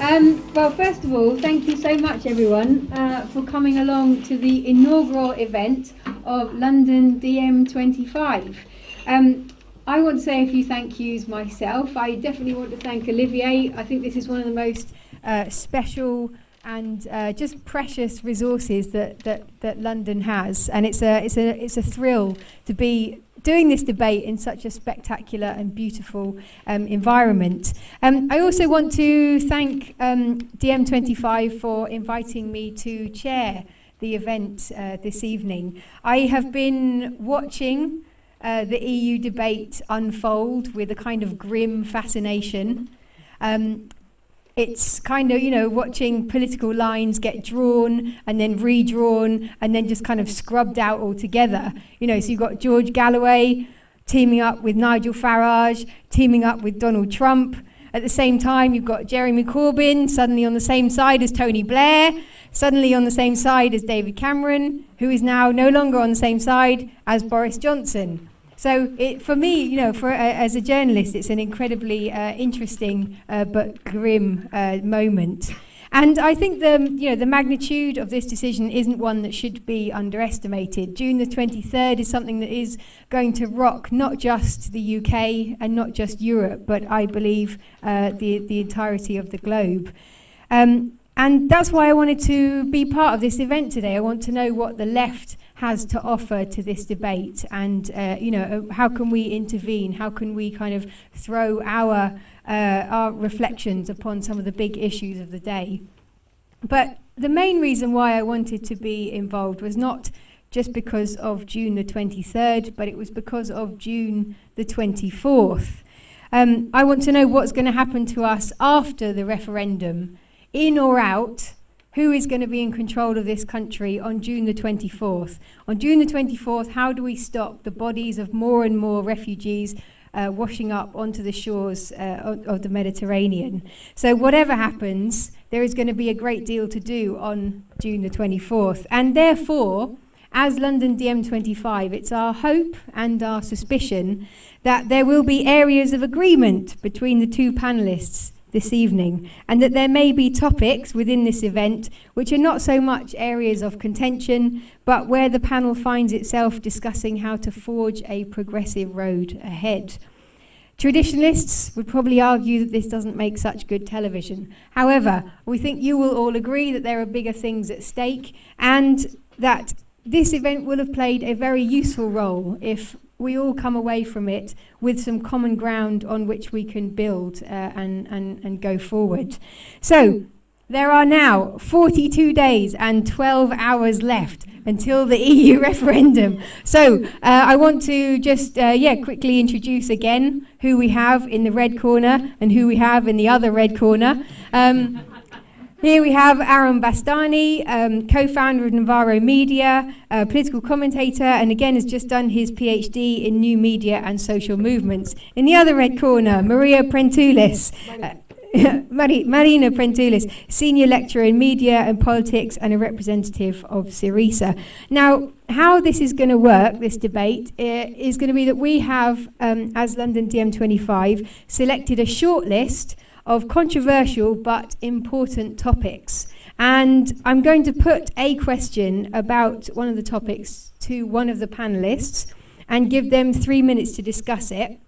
Well, first of all, thank you so much, everyone, for coming along to the inaugural event of London DiEM25. I want to say a few thank yous myself. I definitely want to thank Olivier. I think this is one of the most special and just precious resources that London has, and it's a thrill to be doing this debate in such a spectacular and beautiful environment. I also want to thank DiEM25 for inviting me to chair the event this evening. I have been watching the EU debate unfold with a kind of grim fascination. It's kind of, you know, watching political lines get drawn and then redrawn and then just kind of scrubbed out altogether. You know, so you've got George Galloway teaming up with Nigel Farage, teaming up with Donald Trump. At the same time, you've got Jeremy Corbyn suddenly on the same side as Tony Blair, suddenly on the same side as David Cameron, who is now no longer on the same side as Boris Johnson. So for me, you know, as a journalist, it's an incredibly interesting but grim moment. And I think the magnitude of this decision isn't one that should be underestimated. June the 23rd is something that is going to rock not just the UK and not just Europe, but I believe the entirety of the globe. And that's why I wanted to be part of this event today. I want to know what the left has to offer to this debate, and how can we intervene? How can we kind of throw our reflections upon some of the big issues of the day? But the main reason why I wanted to be involved was not just because of June the 23rd, but it was because of June the 24th. I want to know what's going to happen to us after the referendum, in or out. Who is going to be in control of this country on June the 24th? On June the 24th, how do we stop the bodies of more and more refugees washing up onto the shores of the Mediterranean? So whatever happens, there is going to be a great deal to do on June the 24th. And therefore, as London DiEM25, it's our hope and our suspicion that there will be areas of agreement between the two panellists this evening, and that there may be topics within this event which are not so much areas of contention, but where the panel finds itself discussing how to forge a progressive road ahead. Traditionalists would probably argue that this doesn't make such good television. However, we think you will all agree that there are bigger things at stake, and that this event will have played a very useful role if we all come away from it with some common ground on which we can build and go forward. So there are now 42 days and 12 hours left until the EU referendum. So I want to just quickly introduce again who we have in the red corner and who we have in the other red corner. Here we have Aaron Bastani, co-founder of Novara Media, political commentator, and again has just done his PhD in new media and social movements. In the other red corner, Marina Prentoulis, Marina Prentoulis, senior lecturer in media and politics and a representative of Syriza. Now, how this is going to work, this debate, is going to be that we have, as London DiEM25, selected a short list of controversial but important topics. And I'm going to put a question about one of the topics to one of the panellists and give them 3 minutes to discuss it.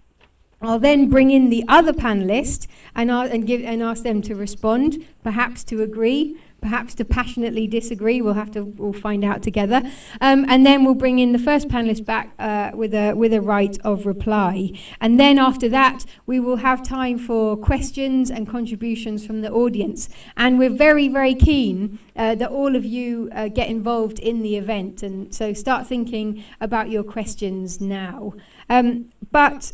I'll then bring in the other panellist and ask them to respond, perhaps to agree, perhaps to passionately disagree. We'll find out together. And then we'll bring in the first panellist back with a right of reply. And then after that, we will have time for questions and contributions from the audience. And we're very, very keen that all of you get involved in the event. And so start thinking about your questions now. But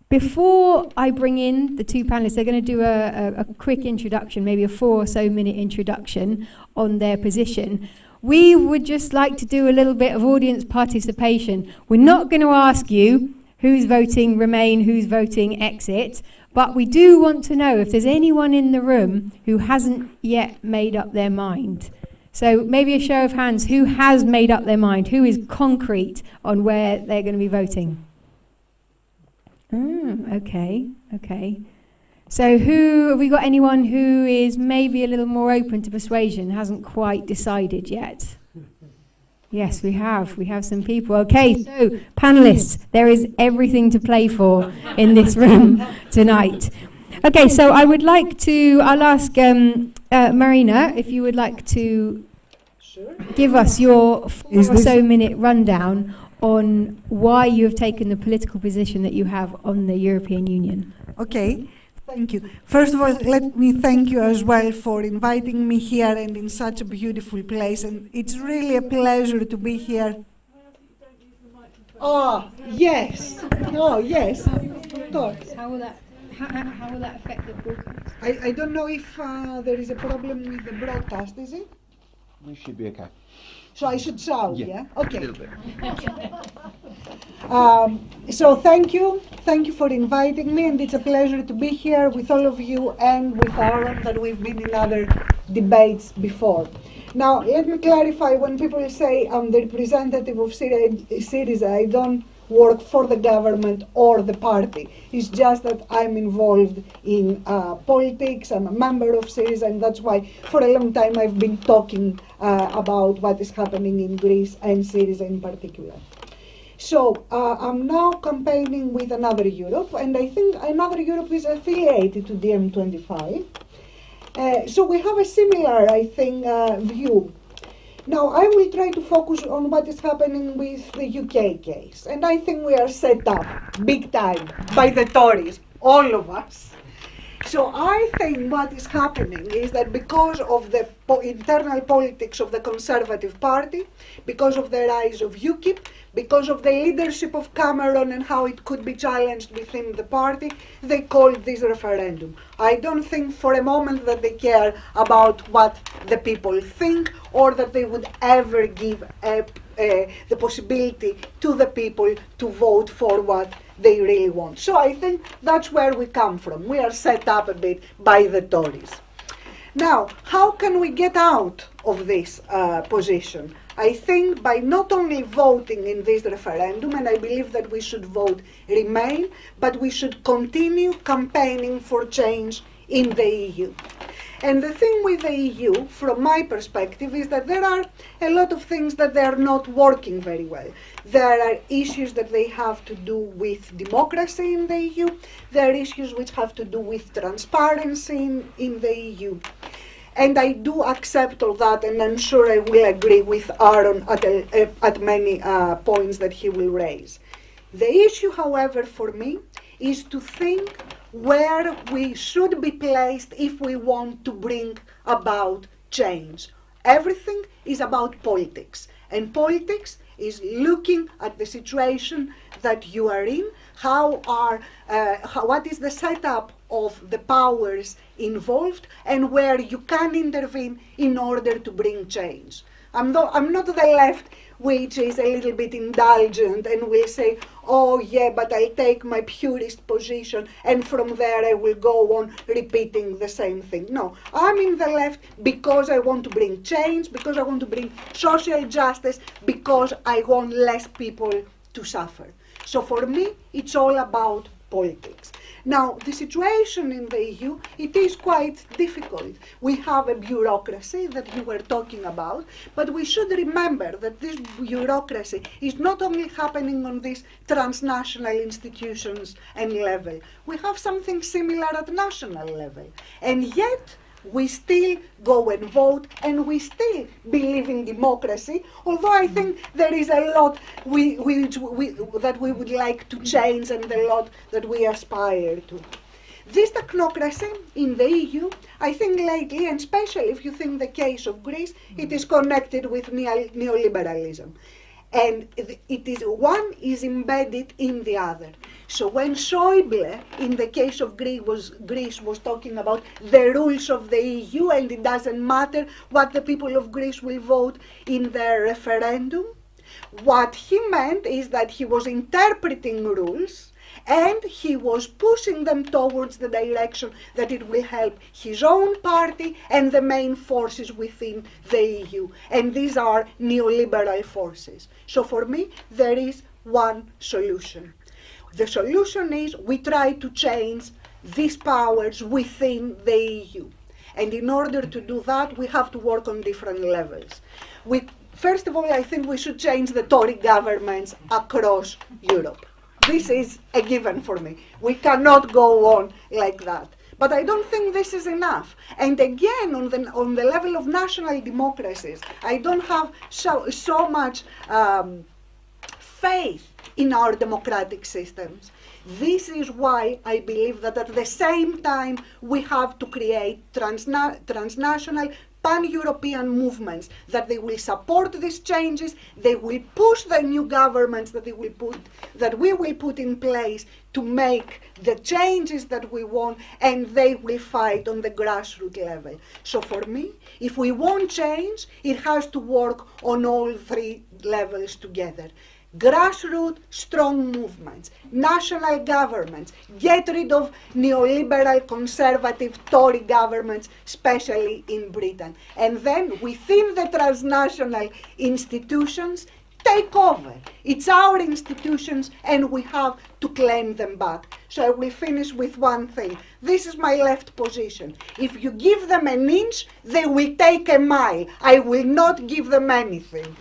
before I bring in the two panelists, they're going to do a quick introduction, maybe a 4 or so minute introduction on their position. We would just like to do a little bit of audience participation. We're not going to ask you who's voting Remain, who's voting Exit, but we do want to know if there's anyone in the room who hasn't yet made up their mind. So maybe a show of hands, who has made up their mind? Who is concrete on where they're going to be voting? Okay. So have we got anyone who is maybe a little more open to persuasion, hasn't quite decided yet? Yes, we have. We have some people. Okay, so panelists, there is everything to play for in this room tonight. Okay, so I'll ask Marina if you would like to give us your 4 or so minute rundown on why you have taken the political position that you have on the European Union. Okay. Thank you. First of all, let me thank you as well for inviting me here and in such a beautiful place. And it's really a pleasure to be here. Oh, yes. Oh, yes. Of course. How will that affect the broadcast? I don't know if there is a problem with the broadcast, is it? You should be okay. So I should shout, yeah? Okay. A little bit. So thank you for inviting me, and it's a pleasure to be here with all of you and with Aaron, that we've been in other debates before. Now, let me clarify, when people say I'm the representative of Syriza, I don't work for the government or the party. It's just that I'm involved in politics. I'm a member of Syriza, and that's why for a long time I've been talking about what is happening in Greece and Syriza in particular. So I'm now campaigning with Another Europe, and I think Another Europe is affiliated to DiEM25. So we have a similar, I think, view. Now, I will try to focus on what is happening with the UK case. And I think we are set up big time by the Tories, all of us. So I think what is happening is that because of the internal politics of the Conservative Party, because of the rise of UKIP, because of the leadership of Cameron and how it could be challenged within the party, they called this referendum. I don't think for a moment that they care about what the people think, or that they would ever give the possibility to the people to vote for what they really want. So I think that's where we come from. We are set up a bit by the Tories. Now, how can we get out of this position? I think by not only voting in this referendum, and I believe that we should vote Remain, but we should continue campaigning for change in the EU. And the thing with the EU, from my perspective, is that there are a lot of things that they are not working very well. There are issues that they have to do with democracy in the EU. There are issues which have to do with transparency in the EU. And I do accept all that, and I'm sure I will agree with Aaron at many points that he will raise. The issue, however, for me, is to think where we should be placed if we want to bring about change. Everything is about politics, and politics is looking at the situation that you are in, what is the setup of the powers involved, and where you can intervene in order to bring change. I'm not the left, which is a little bit indulgent and will say, oh yeah, but I'll take my purist position and from there I will go on repeating the same thing. No, I'm in the left because I want to bring change, because I want to bring social justice, because I want less people to suffer. So for me, it's all about politics. Now, the situation in the EU, it is quite difficult. We have a bureaucracy that you were talking about, but we should remember that this bureaucracy is not only happening on these transnational institutions and level. We have something similar at national level. And yet, we still go and vote, and we still believe in democracy, although I think there is a lot that we would like to change and a lot that we aspire to. This technocracy in the EU, I think lately, and especially if you think the case of Greece, it is connected with neoliberalism. And one is embedded in the other. So when Schäuble, in the case of Greece, was talking about the rules of the EU, and it doesn't matter what the people of Greece will vote in their referendum, what he meant is that he was interpreting rules and he was pushing them towards the direction that it will help his own party and the main forces within the EU. And these are neoliberal forces. So for me, there is one solution. The solution is we try to change these powers within the EU. And in order to do that, we have to work on different levels. First of all, I think we should change the Tory governments across Europe. This is a given for me. We cannot go on like that. But I don't think this is enough. And again, on the level of national democracies, I don't have so much faith in our democratic systems. This is why I believe that at the same time we have to create transnational, pan-European movements, that they will support these changes, they will push the new governments that we will put in place to make the changes that we want, and they will fight on the grassroots level. So for me, if we want change, it has to work on all three levels together. Grassroots, strong movements, national governments, get rid of neoliberal, conservative, Tory governments, especially in Britain. And then within the transnational institutions, take over. It's our institutions and we have to claim them back. So I will finish with one thing. This is my left position. If you give them an inch, they will take a mile. I will not give them anything.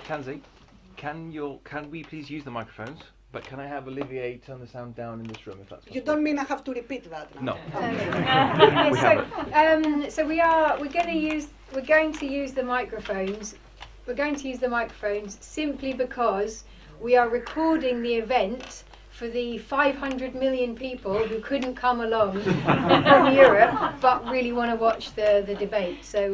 Kanzi, can we please use the microphones? But can I have Olivier turn the sound down in this room, if that's possible? You don't mean I have to repeat that now? No. We're going to use the microphones. We're going to use the microphones simply because we are recording the event for the 500 million people who couldn't come along from Europe but really want to watch the debate. So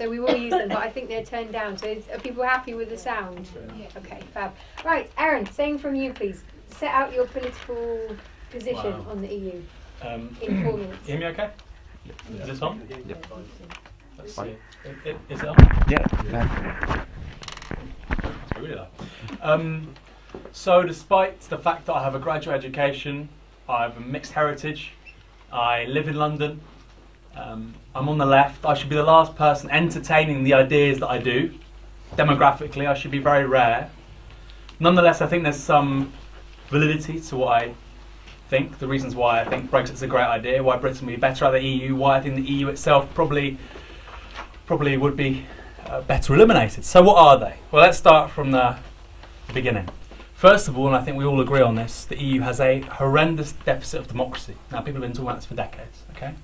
we will use them, but I think they're turned down. So are people happy with the sound? Yeah. Okay, fab. Right, Aaron, saying from you, please. Set out your political position on the EU in 4 minutes. Hear me okay? Yeah. Is this on? Yeah. Let's Fine. see. Is it on? Yeah. It's really loud. So despite the fact that I have a graduate education, I have a mixed heritage, I live in London, I'm on the left, I should be the last person entertaining the ideas that I do. Demographically, I should be very rare. Nonetheless, I think there's some validity to what I think, the reasons why I think Brexit's a great idea, why Britain will be better at the EU, why I think the EU itself probably would be better eliminated. So what are they? Well, let's start from the beginning. First of all, and I think we all agree on this, the EU has a horrendous deficit of democracy. Now, people have been talking about this for decades, okay?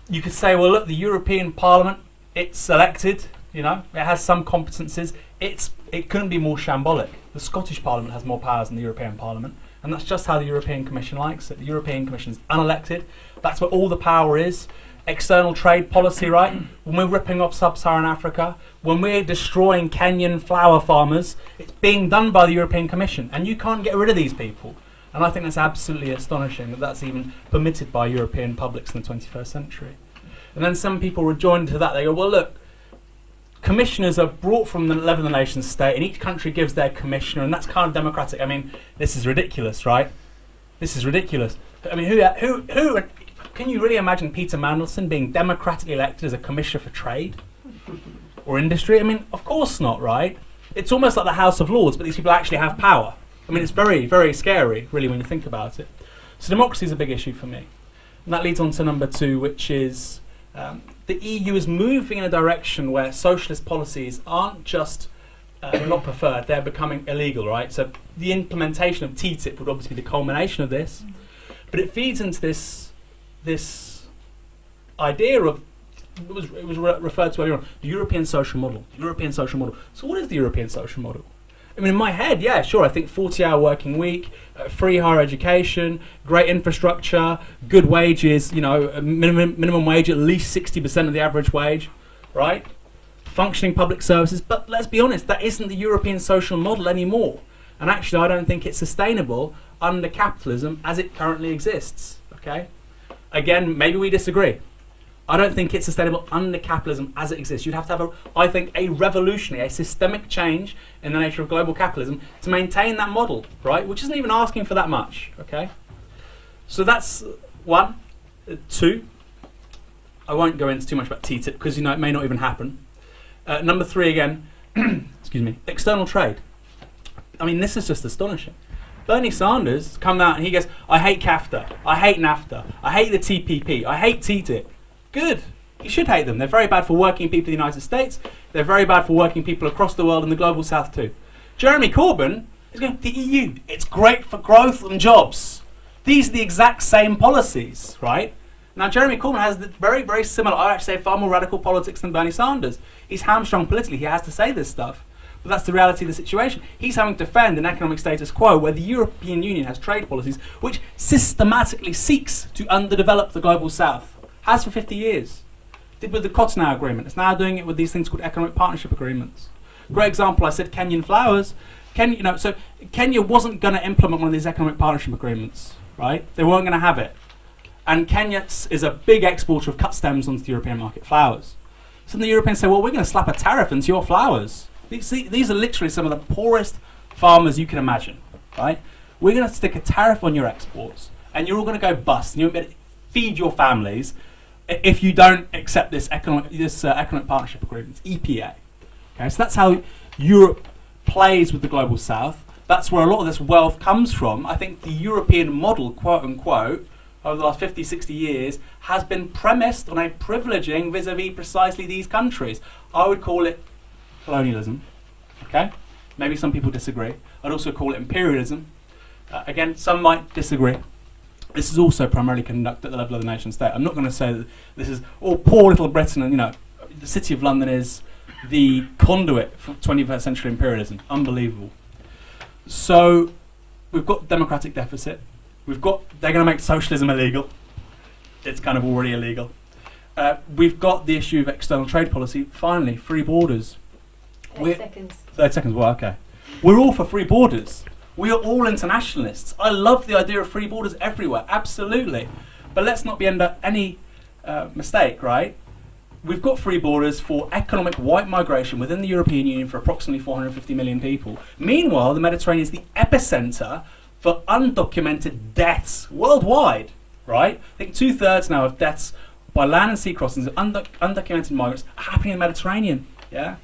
You could say, well, look, the European Parliament, it's elected, you know, it has some competences. It couldn't be more shambolic. The Scottish Parliament has more powers than the European Parliament, and that's just how the European Commission likes it. The European Commission is unelected. That's where all the power is. External trade policy, right? When we're ripping off sub-Saharan Africa, when we're destroying Kenyan flower farmers, it's being done by the European Commission, and you can't get rid of these people. And I think that's absolutely astonishing that that's even permitted by European publics in the 21st century. And then some people rejoin to that. They go, well, look, commissioners are brought from the level of the nation state, and each country gives their commissioner, and that's kind of democratic. I mean, this is ridiculous, right? This is ridiculous. I mean, who can you really imagine Peter Mandelson being democratically elected as a commissioner for trade or industry? I mean, of course not, right? It's almost like the House of Lords, but these people actually have power. I mean, it's very, very scary, really, when you think about it. So democracy is a big issue for me. And that leads on to number 2, which is the EU is moving in a direction where socialist policies aren't just not preferred, they're becoming illegal, right? So the implementation of TTIP would obviously be the culmination of this, but it feeds into this idea of, it was referred to earlier on, the European social model. European social model. So what is the European social model? I mean, in my head, yeah, sure, I think 40-hour working week, free higher education, great infrastructure, good wages, you know, a minimum wage at least 60% of the average wage, right? Functioning public services. But let's be honest, that isn't the European social model anymore. And actually, I don't think it's sustainable under capitalism as it currently exists, okay? Again, maybe we disagree. I don't think it's sustainable under capitalism as it exists. You'd have to have, I think, a revolutionary, a systemic change in the nature of global capitalism to maintain that model, right? Which isn't even asking for that much, okay? So that's 1. 2, I won't go into too much about TTIP because, you know, it may not even happen. Number 3 again, external trade. I mean, this is just astonishing. Bernie Sanders come out and he goes, I hate CAFTA, I hate NAFTA, I hate the TPP, I hate TTIP. Good. You should hate them. They're very bad for working people in the United States. They're very bad for working people across the world and the global south too. Jeremy Corbyn is going, the EU, it's great for growth and jobs. These are the exact same policies, right? Now, Jeremy Corbyn has the very, very similar, I actually say far more radical politics than Bernie Sanders. He's hamstrung politically. He has to say this stuff. But that's the reality of the situation. He's having to defend an economic status quo where the European Union has trade policies which systematically seeks to underdevelop the global south. Has for 50 years. Did with the Cotonou Agreement. It's now doing it with these things called economic partnership agreements. Great example, I said Kenyan flowers. So Kenya wasn't going to implement one of these economic partnership agreements, right? They weren't going to have it. And Kenya is a big exporter of cut stems onto the European market, flowers. So the Europeans say, well, we're going to slap a tariff into your flowers. These are literally some of the poorest farmers you can imagine, right? We're going to stick a tariff on your exports, and you're all going to go bust, and you're going to feed your families if you don't accept this economic partnership agreement, EPA. Okay, so that's how Europe plays with the global south. That's where a lot of this wealth comes from. I think the European model, quote unquote, over the last 50, 60 years, has been premised on a privileging vis-a-vis precisely these countries. I would call it colonialism, okay? Maybe some people disagree. I'd also call it imperialism. Again, some might disagree. This is also primarily conducted at the level of the nation state. I'm not going to say that this is, poor little Britain, and the City of London is the conduit for 21st century imperialism. Unbelievable. So, we've got democratic deficit. They're going to make socialism illegal. It's kind of already illegal. We've got the issue of external trade policy. Finally, free borders. 30 seconds. 30 seconds, well, okay. We're all for free borders. We are all internationalists. I love the idea of free borders everywhere, absolutely. But let's not be under any mistake, right? We've got free borders for economic white migration within the European Union for approximately 450 million people. Meanwhile, the Mediterranean is the epicenter for undocumented deaths worldwide, right? I think 2/3 now of deaths by land and sea crossings of undocumented migrants are happening in the Mediterranean, yeah?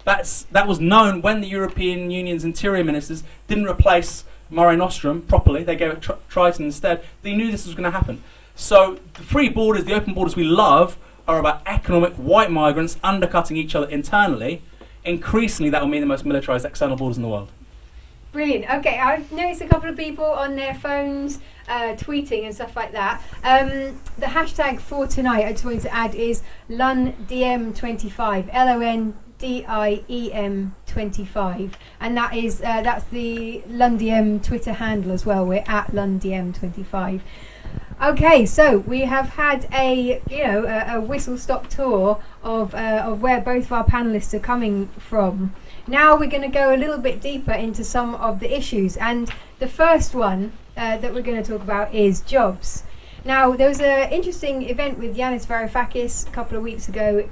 That was known when the European Union's interior ministers didn't replace Mare Nostrum properly. They gave it Triton instead. They knew this was going to happen. So the free borders, the open borders we love, are about economic white migrants undercutting each other internally. Increasingly, that will mean the most militarized external borders in the world. Brilliant. Okay, I've noticed a couple of people on their phones tweeting and stuff like that. The hashtag for tonight, I just wanted to add, is LUNDIEM25. LONDIEM25, and that's the LUNDIEM Twitter handle as well. We're at LUNDIEM25. Okay, so we have had a whistle-stop tour of where both of our panelists are coming from. Now we're going to go a little bit deeper into some of the issues, and the first one that we're going to talk about is jobs. Now, there was an interesting event with Yanis Varoufakis a couple of weeks ago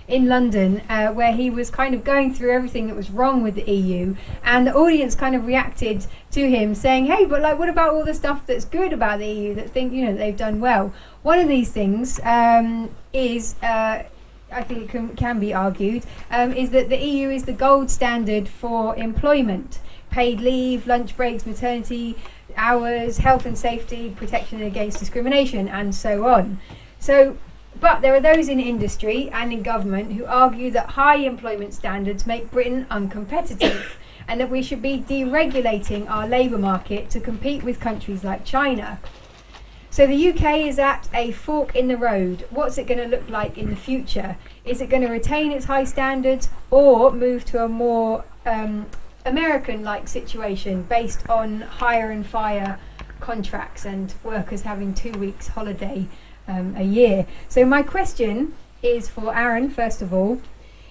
in London where he was kind of going through everything that was wrong with the EU, and the audience kind of reacted to him saying, hey, but what about all the stuff that's good about the EU that that they've done well? One of these things is, I think it can be argued, is that the EU is the gold standard for employment. Paid leave, lunch breaks, maternity hours, health and safety, protection against discrimination, and so on. But there are those in industry and in government who argue that high employment standards make Britain uncompetitive and that we should be deregulating our labour market to compete with countries like China. So the UK is at a fork in the road. What's it going to look like in the future? Is it going to retain its high standards or move to a more American-like situation based on hire and fire contracts and workers having 2 weeks holiday a year? So my question is for Aaron, first of all.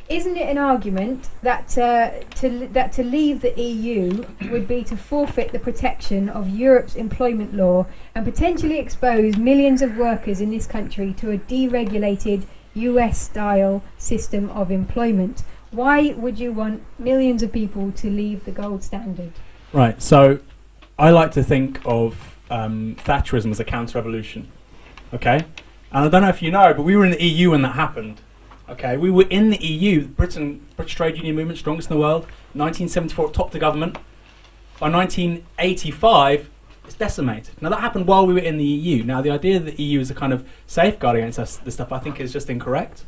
Isn't it an argument that to leave the EU would be to forfeit the protection of Europe's employment law and potentially expose millions of workers in this country to a deregulated US-style system of employment? Why would you want millions of people to leave the gold standard? Right, so I like to think of Thatcherism as a counter-revolution, okay? And I don't know if you know, but we were in the EU when that happened, Okay, we were in the EU, British trade union movement, strongest in the world. 1974, it topped the government. By 1985, it's decimated. Now that happened while we were in the EU. Now the idea that the EU is a kind of safeguard against this stuff, I think, is just incorrect.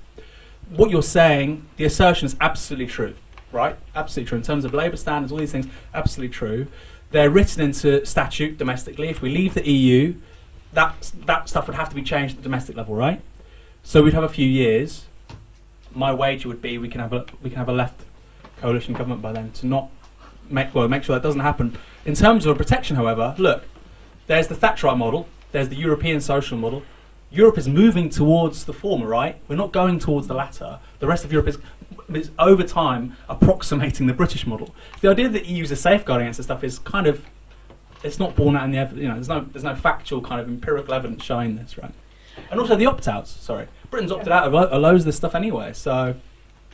What you're saying, the assertion is absolutely true, right? Absolutely true. In terms of labour standards, all these things, absolutely true. They're written into statute domestically. If we leave the EU, that stuff would have to be changed at the domestic level, right? So we'd have a few years. My wager would be we can have a left coalition government by then to not make sure that doesn't happen. In terms of protection, however, look, there's the Thatcherite model, there's the European social model. Europe is moving towards the former, right? We're not going towards the latter. The rest of Europe is over time approximating the British model. The idea that the EU is a safeguard against this stuff is kind of, it's not borne out in the evidence. There's no factual kind of empirical evidence showing this, right? And also the opt-outs. Sorry, Britain's opted out of loads of this stuff anyway, so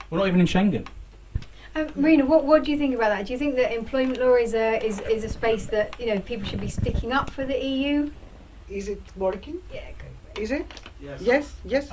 we're not even in Schengen. Marina, what do you think about that? Do you think that employment law is a space that people should be sticking up for the EU? Is it working? Yeah. Is it? Yes. Yes.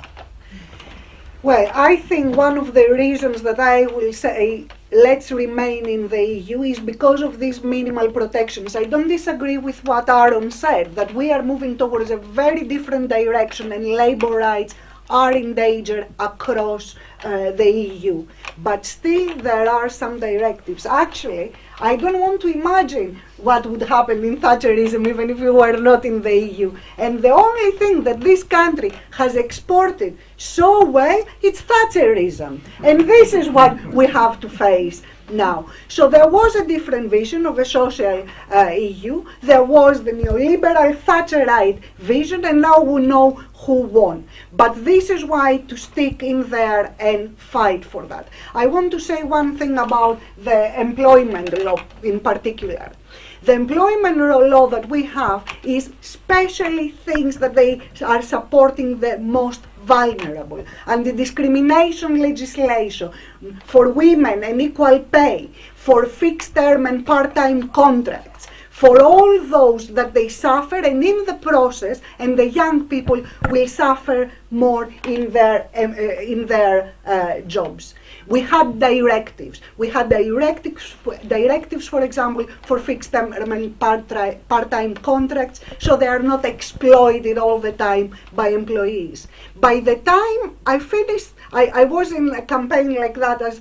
Well, I think one of the reasons that I will say let's remain in the EU is because of these minimal protections. I don't disagree with what Aaron said, that we are moving towards a very different direction and labour rights are in danger across the EU. But still there are some directives. Actually, I don't want to imagine what would happen in Thatcherism even if we were not in the EU. And the only thing that this country has exported so well, it's Thatcherism. And this is what we have to face now. So there was a different vision of a social EU. There was the neoliberal Thatcherite vision, and now we know who won. But this is why to stick in there and fight for that. I want to say one thing about the employment law in particular. The employment law that we have is especially things that they are supporting the most vulnerable. And the discrimination legislation for women and equal pay, for fixed term and part-time contracts, for all those that they suffer, and in the process, and the young people will suffer more in their jobs. We had directives. We had directives, for example, for fixed term and part-time contracts, so they are not exploited all the time by employees. By the time I finished, I was in a campaign like that as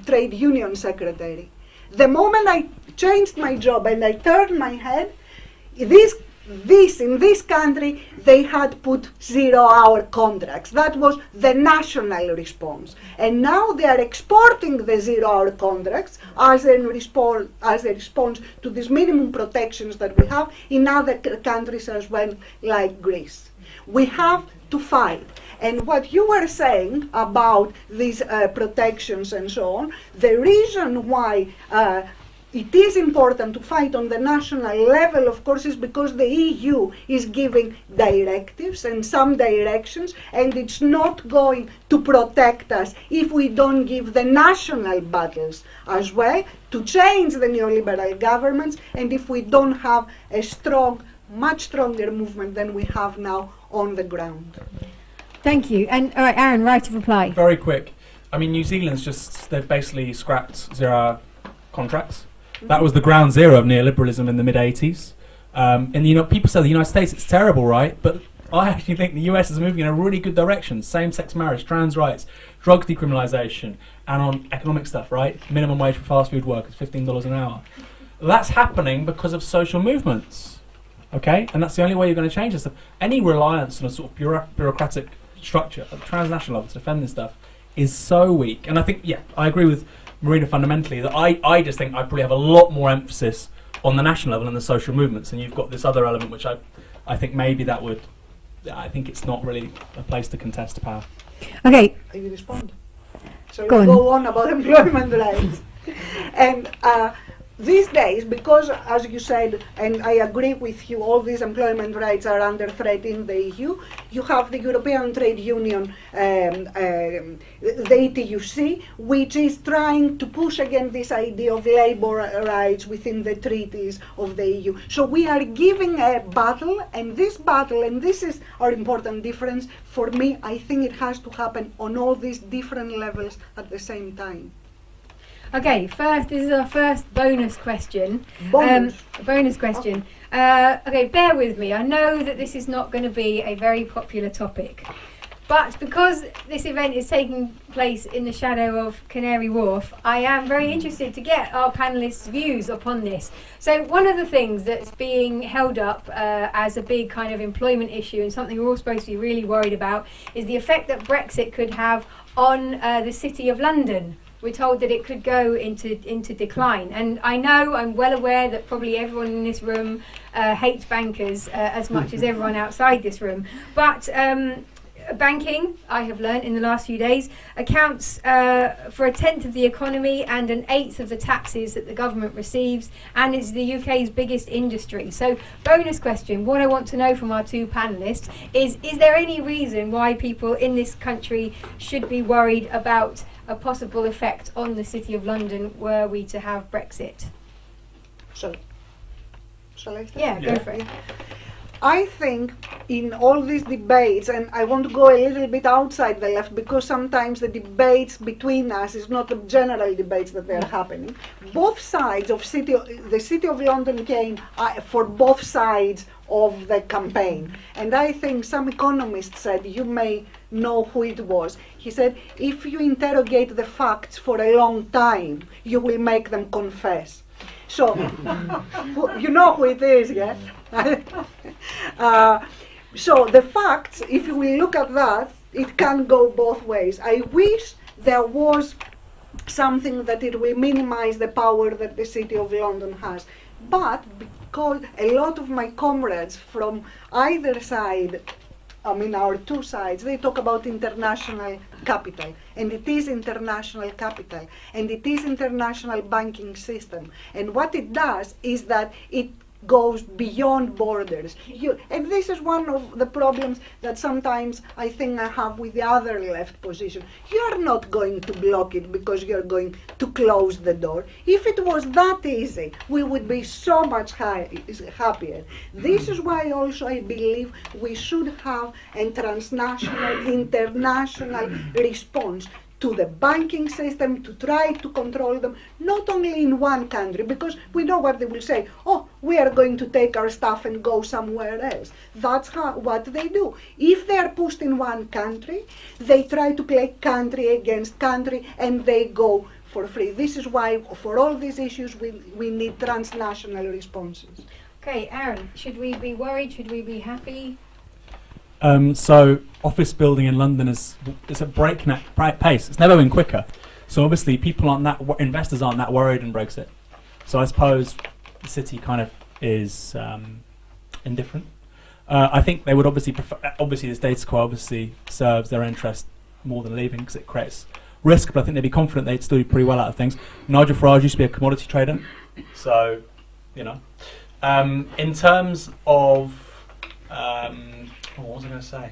trade union secretary. The moment I changed my job and I turned my head, in this country they had put 0-hour contracts. That was the national response. And now they are exporting the 0-hour contracts as a response to these minimum protections that we have in other countries as well, like Greece. We have to fight. And what you were saying about these protections and so on, the reason why it is important to fight on the national level, of course, is because the EU is giving directives and some directions, and it's not going to protect us if we don't give the national battles as well to change the neoliberal governments, and if we don't have a strong, much stronger movement than we have now on the ground. Thank you. And all right, Aaron, right of reply. Very quick. I mean, New Zealand's they've basically scrapped 0-hour contracts. That was the ground zero of neoliberalism in the mid-80s. And people say the United States, it's terrible, right? But I actually think the US is moving in a really good direction. Same-sex marriage, trans rights, drugs decriminalisation, and on economic stuff, right? Minimum wage for fast food workers, $15 an hour. That's happening because of social movements, okay? And that's the only way you're going to change this stuff. Any reliance on a sort of bureaucratic structure at the transnational level to defend this stuff is so weak. And I think, I agree with Marina fundamentally that I just think I probably have a lot more emphasis on the national level and the social movements, and you've got this other element which I think maybe that would, I think it's not really a place to contest the power. Okay. I will respond. So Go go on about employment rights. And these days, because as you said, and I agree with you, all these employment rights are under threat in the EU, you have the European Trade Union, the ETUC, which is trying to push again this idea of labor rights within the treaties of the EU. So we are giving a battle, and this is our important difference. For me, I think it has to happen on all these different levels at the same time. Okay, this is our first bonus question. Bonus question. Okay, bear with me. I know that this is not going to be a very popular topic, but because this event is taking place in the shadow of Canary Wharf, I am very interested to get our panellists' views upon this. So one of the things that's being held up as a big kind of employment issue, and something we're all supposed to be really worried about, is the effect that Brexit could have on the City of London. We're told that it could go into decline, and I'm well aware that probably everyone in this room hates bankers as much as everyone outside this room. But banking, I have learnt in the last few days, accounts for 1/10 of the economy and 1/8 of the taxes that the government receives, and is the UK's biggest industry. So, bonus question, what I want to know from our two panellists is there any reason why people in this country should be worried about a possible effect on the City of London were we to have Brexit? Shall I start? Yeah, go for it. I think in all these debates, and I want to go a little bit outside the left, because sometimes the debates between us is not the general debates that are happening. Both sides of the City of London came for both sides of the campaign. And I think some economist said, you may know who it was. He said, if you interrogate the facts for a long time, you will make them confess. So, you know who it is, yeah? So the facts, if we look at that, it can go both ways. I wish there was something that it will minimize the power that the City of London has. But because a lot of my comrades from either side, I mean our two sides, they talk about international capital, and it is international capital, and it is international banking system. And what it does is that it goes beyond borders. And this is one of the problems that sometimes I think I have with the other left position. You're not going to block it because you're going to close the door. If it was that easy, we would be so much happier. This is why also I believe we should have a transnational, international response to the banking system, to try to control them, not only in one country, because we know what they will say, oh, we are going to take our stuff and go somewhere else. That's what they do. If they are pushed in one country, they try to play country against country, and they go for free. This is why, for all these issues, we need transnational responses. Okay, Aaron, should we be worried? Should we be happy? So office building in London is a breakneck pace. It's never been quicker. So obviously investors aren't that worried in Brexit. So I suppose the city kind of is indifferent. I think they would obviously prefer, obviously the status quo obviously serves their interest more than leaving because it creates risk, but I think they'd be confident they'd still do pretty well out of things. Nigel Farage used to be a commodity trader. So, you know. In terms of what was I going to say?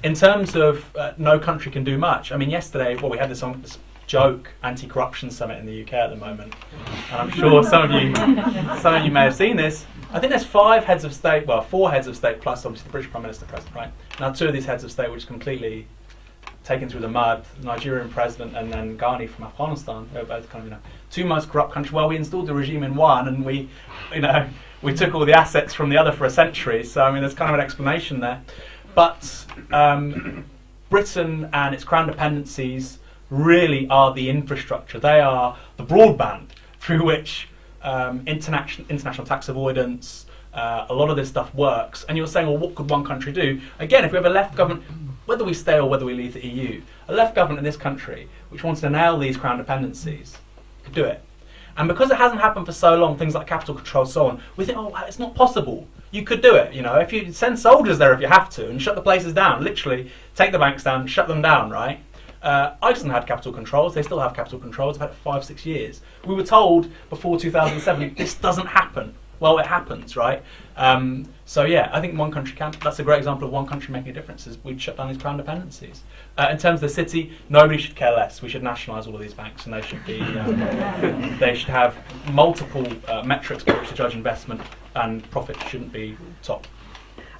In terms of no country can do much. I mean, yesterday, we had this joke anti-corruption summit in the UK at the moment, and I'm sure some of you may have seen this. I think there's 4 heads of state plus obviously the British Prime Minister present, right? Now 2 of these heads of state were just completely taken through the mud. The Nigerian president and then Ghani from Afghanistan. They were both kind of 2 most corrupt countries. Well, we installed the regime in one, and we took all the assets from the other for a century. So I mean, there's kind of an explanation there. But Britain and its crown dependencies really are the infrastructure. They are the broadband through which international tax avoidance, a lot of this stuff works. And you're saying, well, what could one country do? Again, if we have a left government, whether we stay or whether we leave the EU, a left government in this country which wants to nail these crown dependencies could do it. And because it hasn't happened for so long, things like capital control, so on, we think, oh, it's not possible. You could do it, if you send soldiers there if you have to and shut the places down, literally take the banks down, shut them down, right? Iceland had capital controls. They still have capital controls. They've had it 5-6 years. We were told before 2007 this doesn't happen. Well, it happens, right? So yeah, I think one country can. That's a great example of one country making a difference. Is we'd shut down these crown dependencies. In terms of the city, nobody should care less. We should nationalise all of these banks, and they should be. They should have multiple metrics by which to judge investment, and profit shouldn't be top.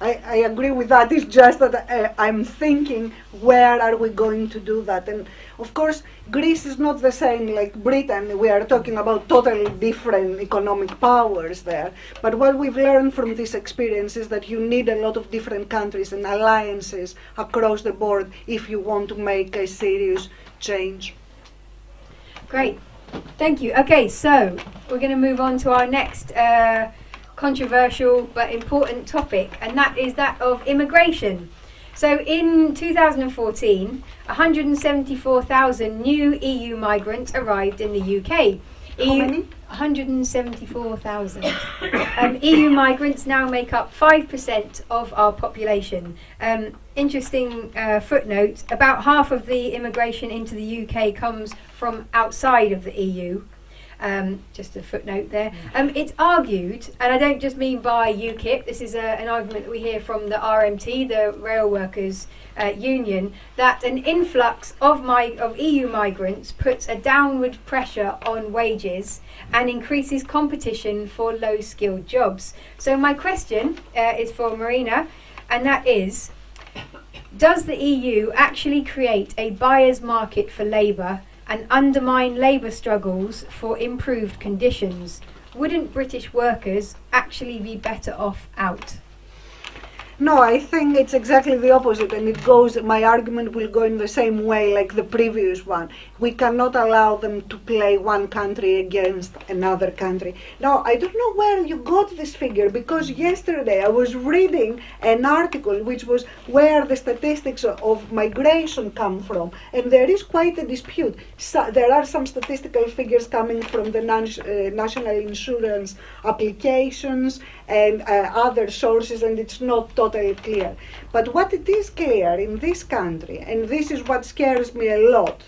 I agree with that. It's just that I'm thinking, where are we going to do that? And of course, Greece is not the same like Britain. We are talking about totally different economic powers there. But what we've learned from this experience is that you need a lot of different countries and alliances across the board if you want to make a serious change. Great. Thank you. Okay, so we're going to move on to our next controversial but important topic, and that is that of immigration. So in 2014, 174,000 new EU migrants arrived in the UK. How many? 174,000. EU migrants now make up 5% of our population. Interesting footnote, about half of the immigration into the UK comes from outside of the EU. Just a footnote there. It's argued, and I don't just mean by UKIP, this is an argument that we hear from the RMT, the Rail Workers Union, that an influx of EU migrants puts a downward pressure on wages and increases competition for low-skilled jobs. So my question is for Marina, and that is, does the EU actually create a buyer's market for labour and undermine labour struggles for improved conditions? Wouldn't British workers actually be better off out? No, I think it's exactly the opposite, and my argument will go in the same way like the previous one. We cannot allow them to play one country against another country. Now, I don't know where you got this figure, because yesterday I was reading an article which was where the statistics of migration come from, and there is quite a dispute. So, there are some statistical figures coming from the national insurance applications and other sources, and it's not totally clear. But what it is clear in this country, and this is what scares me a lot,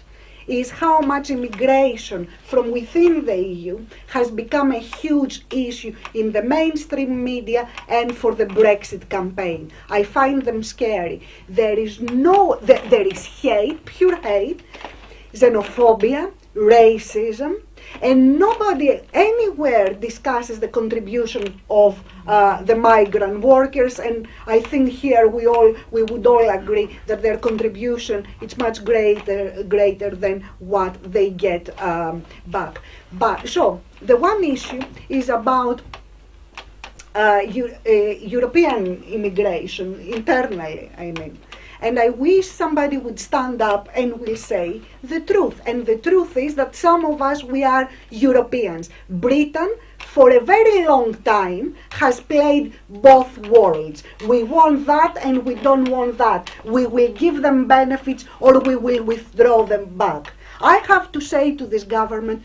is how much immigration from within the EU has become a huge issue in the mainstream media and for the Brexit campaign. I find them scary. There is hate, pure hate, xenophobia, racism, and nobody anywhere discusses the contribution of the migrant workers, and I think here we would all agree that their contribution is much greater than what they get back. But so the one issue is about European immigration internally, I mean. And I wish somebody would stand up and will say the truth. And the truth is that some of us, we are Europeans. Britain, for a very long time, has played both worlds. We want that and we don't want that. We will give them benefits or we will withdraw them back. I have to say to this government,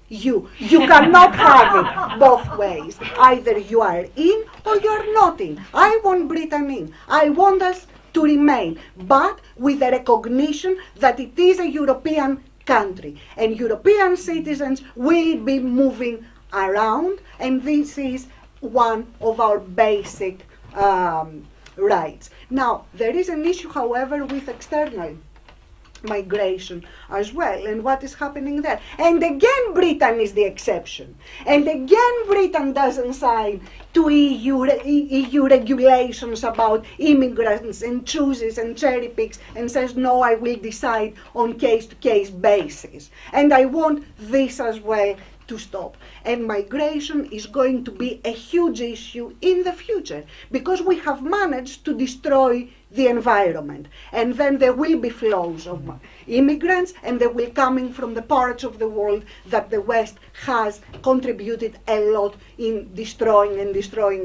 you cannot have it both ways. Either you are in or you are not in. I want Britain in. I want us to remain, but with the recognition that it is a European country, and European citizens will be moving around, and this is one of our basic rights. Now, there is an issue, however, with external migration as well, and what is happening there. And again, Britain is the exception. And again, Britain doesn't sign to EU regulations about immigrants and chooses and cherry picks and says, no, I will decide on case-to-case basis. And I want this as well to stop. And migration is going to be a huge issue in the future because we have managed to destroy the environment, and then there will be flows of immigrants, and they will coming from the parts of the world that the West has contributed a lot in destroying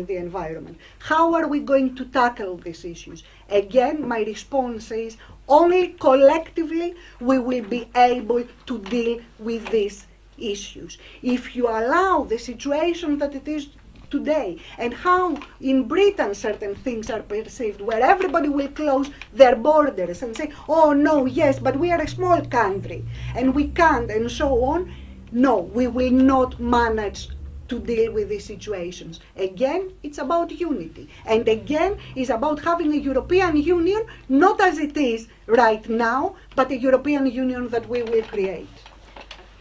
the environment. How are we going to tackle these issues? Again, my response is only collectively we will be able to deal with these issues. If you allow the situation that it is today, and how in Britain certain things are perceived, where everybody will close their borders and say, oh no, yes, but we are a small country and we can't, and so on. No, we will not manage to deal with these situations. Again, it's about unity. And again, it's about having a European Union, not as it is right now, but a European Union that we will create.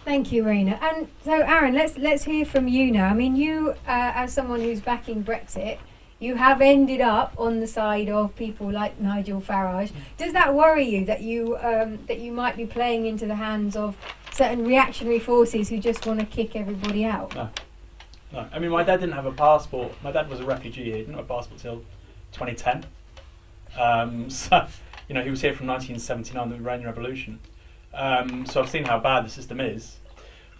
Thank you, Marina. And so, Aaron, let's hear from you now. I mean, you, as someone who's backing Brexit, you have ended up on the side of people like Nigel Farage. Does that worry you that you might be playing into the hands of certain reactionary forces who just want to kick everybody out? No. No. I mean, my dad didn't have a passport. My dad was a refugee here. He didn't have a passport till 2010. So, you know, he was here from 1979, the Iranian Revolution. So I've seen how bad the system is.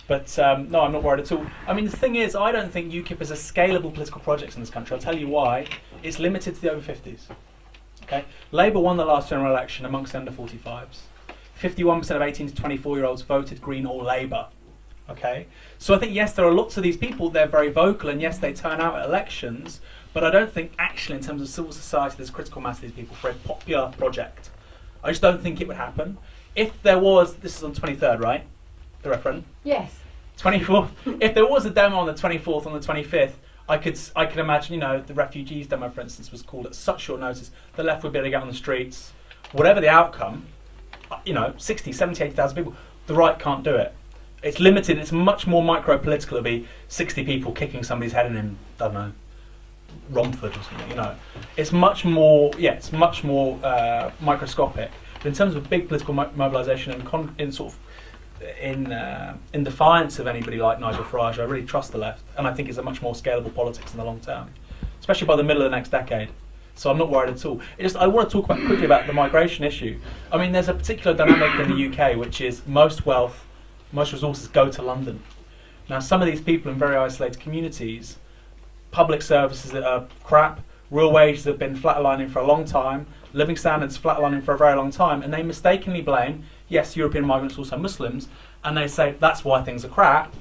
But no, I'm not worried at all. I mean, the thing is, I don't think UKIP is a scalable political project in this country. I'll tell you why. It's limited to the over 50s. Okay? Labour won the last general election amongst under 45s. 51% of 18 to 24-year-olds voted Green or Labour. Okay? So I think, yes, there are lots of these people, they're very vocal, and yes, they turn out at elections, but I don't think actually in terms of civil society there's a critical mass of these people for a popular project. I just don't think it would happen. If there was, this is on 23rd, right? The referendum? Yes. 24th. If there was a demo on the 24th, on the 25th, I could imagine, you know, the refugees demo, for instance, was called at such short notice, the left would be able to get on the streets. Whatever the outcome, you know, 60, 70, 80,000 people, the right can't do it. It's limited, it's much more micro-political. It'll be 60 people kicking somebody's head in, I don't know, Romford or something, you know. It's much more, microscopic. But in terms of big political mobilisation and in defiance of anybody like Nigel Farage, I really trust the left, and I think it's a much more scalable politics in the long term, especially by the middle of the next decade. So I'm not worried at all. I want to talk quickly about the migration issue. I mean, there's a particular dynamic in the UK, which is most wealth, most resources go to London. Now, some of these people in very isolated communities, public services that are crap, real wages have been flatlining for a long time, living standards flatlining for a very long time, and they mistakenly blame, yes, European migrants, also Muslims, and they say that's why things are crap.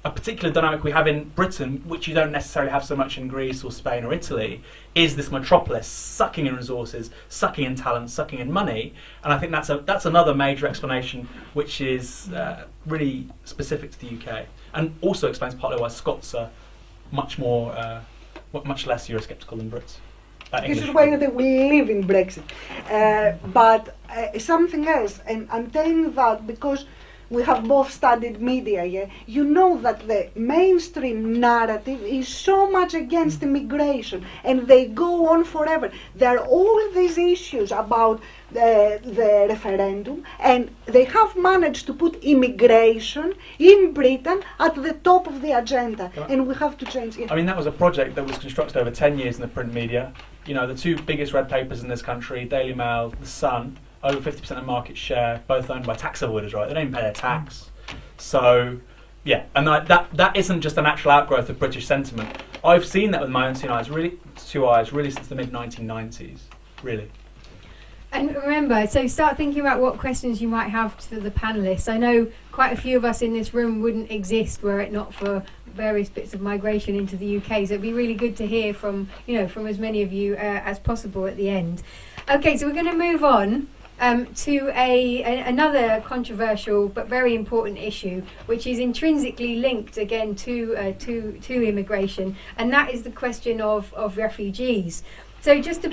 A particular dynamic we have in Britain, which you don't necessarily have so much in Greece or Spain or Italy, is this metropolis sucking in resources, sucking in talent, sucking in money, and I think that's another major explanation, which is really specific to the UK, and also explains partly why Scots are much less Eurosceptical than Brits. This is why they will live in Brexit. But something else, and I'm telling that because we have both studied media, yeah? You know that the mainstream narrative is so much against immigration, and they go on forever. There are all these issues about the referendum, and they have managed to put immigration in Britain at the top of the agenda, and we have to change it. I mean, that was a project that was constructed over 10 years in the print media. You know, the two biggest red papers in this country, Daily Mail, The Sun, over 50% of market share, both owned by tax avoiders, right? They don't even pay their tax. So, yeah, and that isn't just a natural outgrowth of British sentiment. I've seen that with my own two eyes, really since the mid-1990s, really. And remember, so start thinking about what questions you might have to the panellists. I know quite a few of us in this room wouldn't exist were it not for various bits of migration into the UK. So it'd be really good to hear from as many of you as possible at the end. Okay, so we're going to move on to another controversial but very important issue, which is intrinsically linked again to immigration, and that is the question of refugees. So just to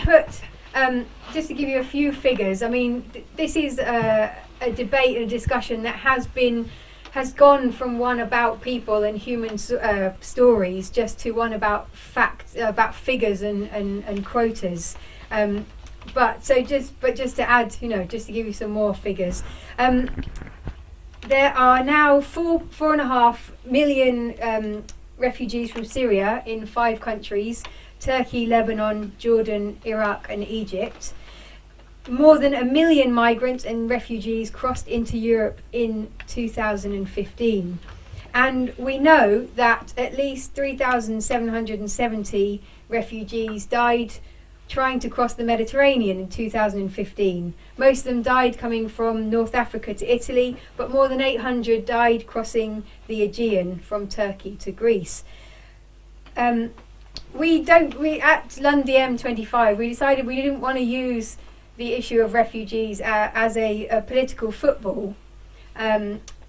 give you a few figures, I mean, this is a debate and a discussion that has gone from one about people and human stories just to one about figures and quotas. But just to add, just to give you some more figures, there are now 4.5 million refugees from Syria in 5 countries: Turkey, Lebanon, Jordan, Iraq, and Egypt. More than 1 million migrants and refugees crossed into Europe in 2015. And we know that at least 3,770 refugees died trying to cross the Mediterranean in 2015. Most of them died coming from North Africa to Italy, but more than 800 died crossing the Aegean from Turkey to Greece. We at DiEM25, we decided we didn't want to use the issue of refugees as a political football.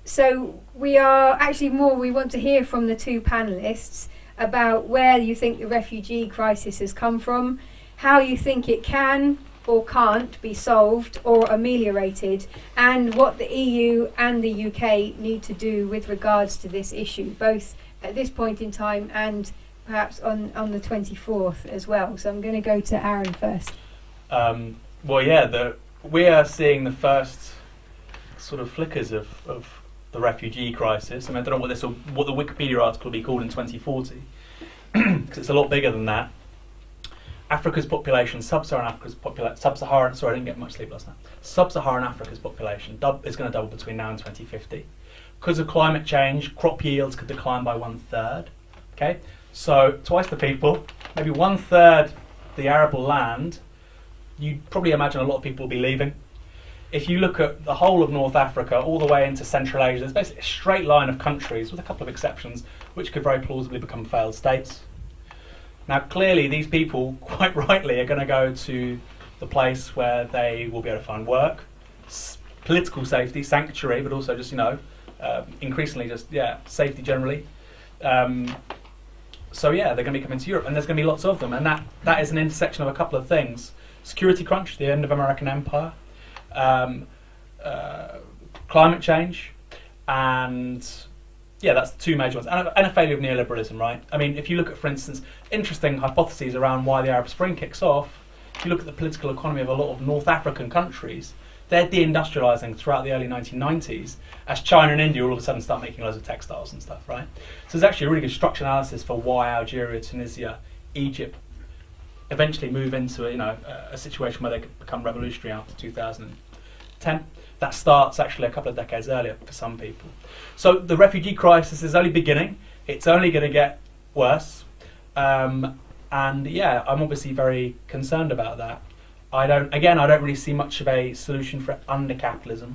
So we want to hear from the two panelists about where you think the refugee crisis has come from, how you think it can or can't be solved or ameliorated, and what the EU and the UK need to do with regards to this issue, both at this point in time and perhaps on the 24th as well. So I'm going to go to Aaron first. We are seeing the first sort of flickers of the refugee crisis. I mean, I don't know what the Wikipedia article will be called in 2040, because it's a lot bigger than that. Africa's population, Sub-Saharan Africa's population, I didn't get much sleep last night. Sub-Saharan Africa's population is going to double between now and 2050. Because of climate change, crop yields could decline by 1/3. Okay, so twice the people, maybe 1/3 the arable land. You'd probably imagine a lot of people will be leaving. If you look at the whole of North Africa, all the way into Central Asia, there's basically a straight line of countries, with a couple of exceptions, which could very plausibly become failed states. Now, clearly, these people, quite rightly, are going to go to the place where they will be able to find work, political safety, sanctuary, but also just, increasingly just, safety generally. So, they're going to be coming to Europe, and there's going to be lots of them, and that is an intersection of a couple of things. Security crunch, the end of American empire, climate change, and that's the two major ones, and a failure of neoliberalism, right? I mean, if you look at, for instance, interesting hypotheses around why the Arab Spring kicks off, if you look at the political economy of a lot of North African countries, they're deindustrializing throughout the early 1990s as China and India all of a sudden start making loads of textiles and stuff, right? So there's actually a really good structural analysis for why Algeria, Tunisia, Egypt eventually move into a situation where they could become revolutionary after 2010. That starts actually a couple of decades earlier for some people. So the refugee crisis is only beginning. It's only going to get worse. I'm obviously very concerned about that. I don't really see much of a solution for under-capitalism.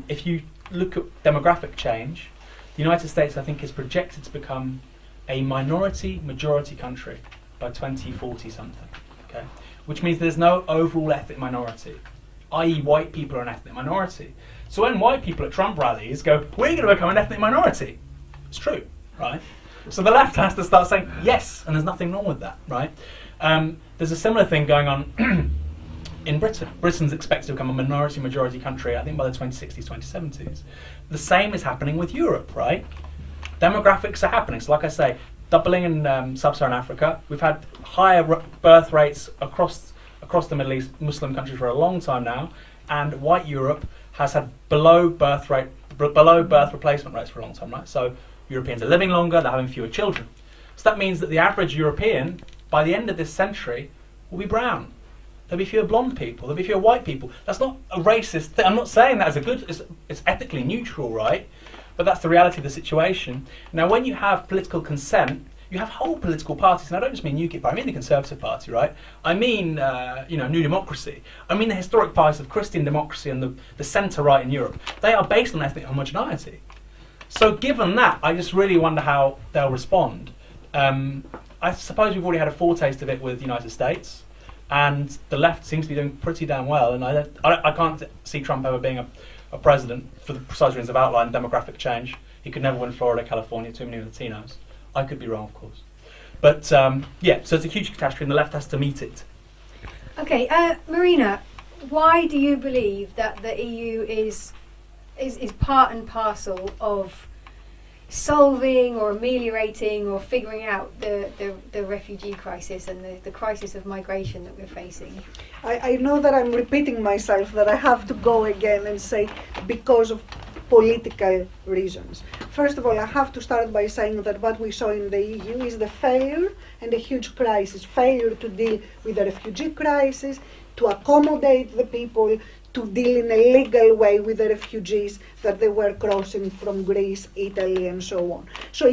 If you look at demographic change, the United States, I think, is projected to become a minority-majority country by 2040 something, okay? Which means there's no overall ethnic minority, i.e. white people are an ethnic minority. So when white people at Trump rallies go, we're going to become an ethnic minority, it's true, right? So the left has to start saying yes, and there's nothing wrong with that, right? There's a similar thing going on in Britain. Britain's expected to become a minority-majority country, I think by the 2060s, 2070s. The same is happening with Europe, right? Demographics are happening. So like I say, doubling in Sub-Saharan Africa. We've had higher birth rates across the Middle East, Muslim countries for a long time now, and white Europe has had below birth replacement rates for a long time, right? So Europeans are living longer, they're having fewer children. So that means that the average European, by the end of this century, will be brown. There'll be fewer blonde people, there'll be fewer white people. That's not a racist thing. I'm not saying that as a good, it's ethically neutral, right? But that's the reality of the situation. Now, when you have political consent, you have whole political parties, and I don't just mean UKIP, I mean the Conservative Party, right? I mean, New Democracy. I mean the historic parties of Christian democracy and the centre-right in Europe. They are based on ethnic homogeneity. So given that, I just really wonder how they'll respond. I suppose we've already had a foretaste of it with the United States, and the left seems to be doing pretty damn well, and I can't see Trump ever being a president for the precise reasons I've outlined, demographic change. He could never win Florida, California, too many Latinos. I could be wrong, of course. But so it's a huge catastrophe and the left has to meet it. Okay, Marina, why do you believe that the EU is part and parcel of solving or ameliorating or figuring out the refugee crisis and the crisis of migration that we're facing? I know that I'm repeating myself, that I have to go again and say because of political reasons. First of all, I have to start by saying that what we saw in the EU is the failure and a huge crisis, failure to deal with the refugee crisis, to accommodate the people, to deal in a legal way with the refugees that they were crossing from Greece, Italy, and so on. So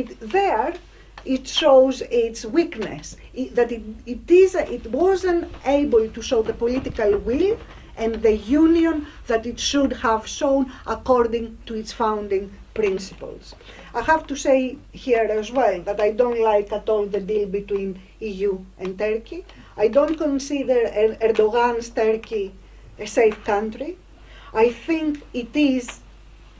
it shows its weakness, that it wasn't able to show the political will and the union that it should have shown according to its founding principles. I have to say here as well that I don't like at all the deal between EU and Turkey. I don't consider Erdogan's Turkey a safe country. I think it is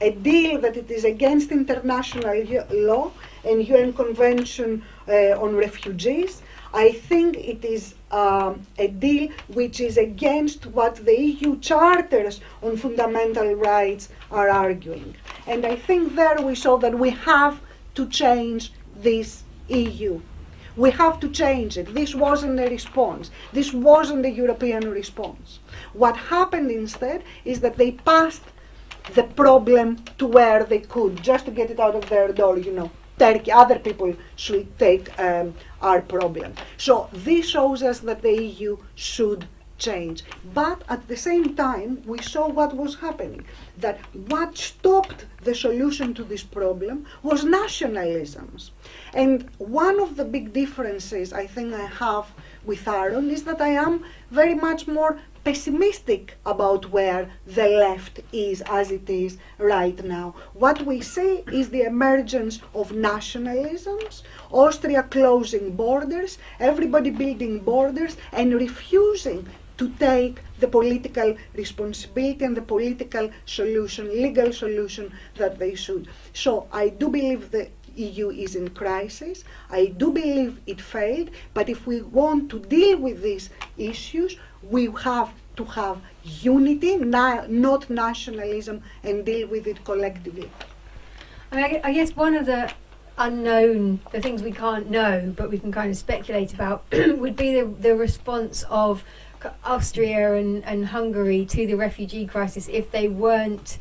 a deal that it is against international law and UN Convention on Refugees. I think it is a deal which is against what the EU charters on fundamental rights are arguing. And I think there we saw that we have to change this EU. We have to change it. This wasn't a response. This wasn't a European response. What happened instead is that they passed the problem to where they could, just to get it out of their door, you know. Turkey, other people should take our problem. So this shows us that the EU should change. But at the same time, we saw what was happening. That what stopped the solution to this problem was nationalisms. And one of the big differences I think I have with Aaron is that I am very much more pessimistic about where the left is as it is right now. What we see is the emergence of nationalisms, Austria closing borders, everybody building borders and refusing to take the political responsibility and the political solution, legal solution that they should. So I do believe the EU is in crisis. I do believe it failed, but if we want to deal with these issues, we have to have unity, not nationalism, and deal with it collectively. I guess one of the unknown, the things we can't know, but we can kind of speculate about, would be the response of Austria and Hungary to the refugee crisis if they weren't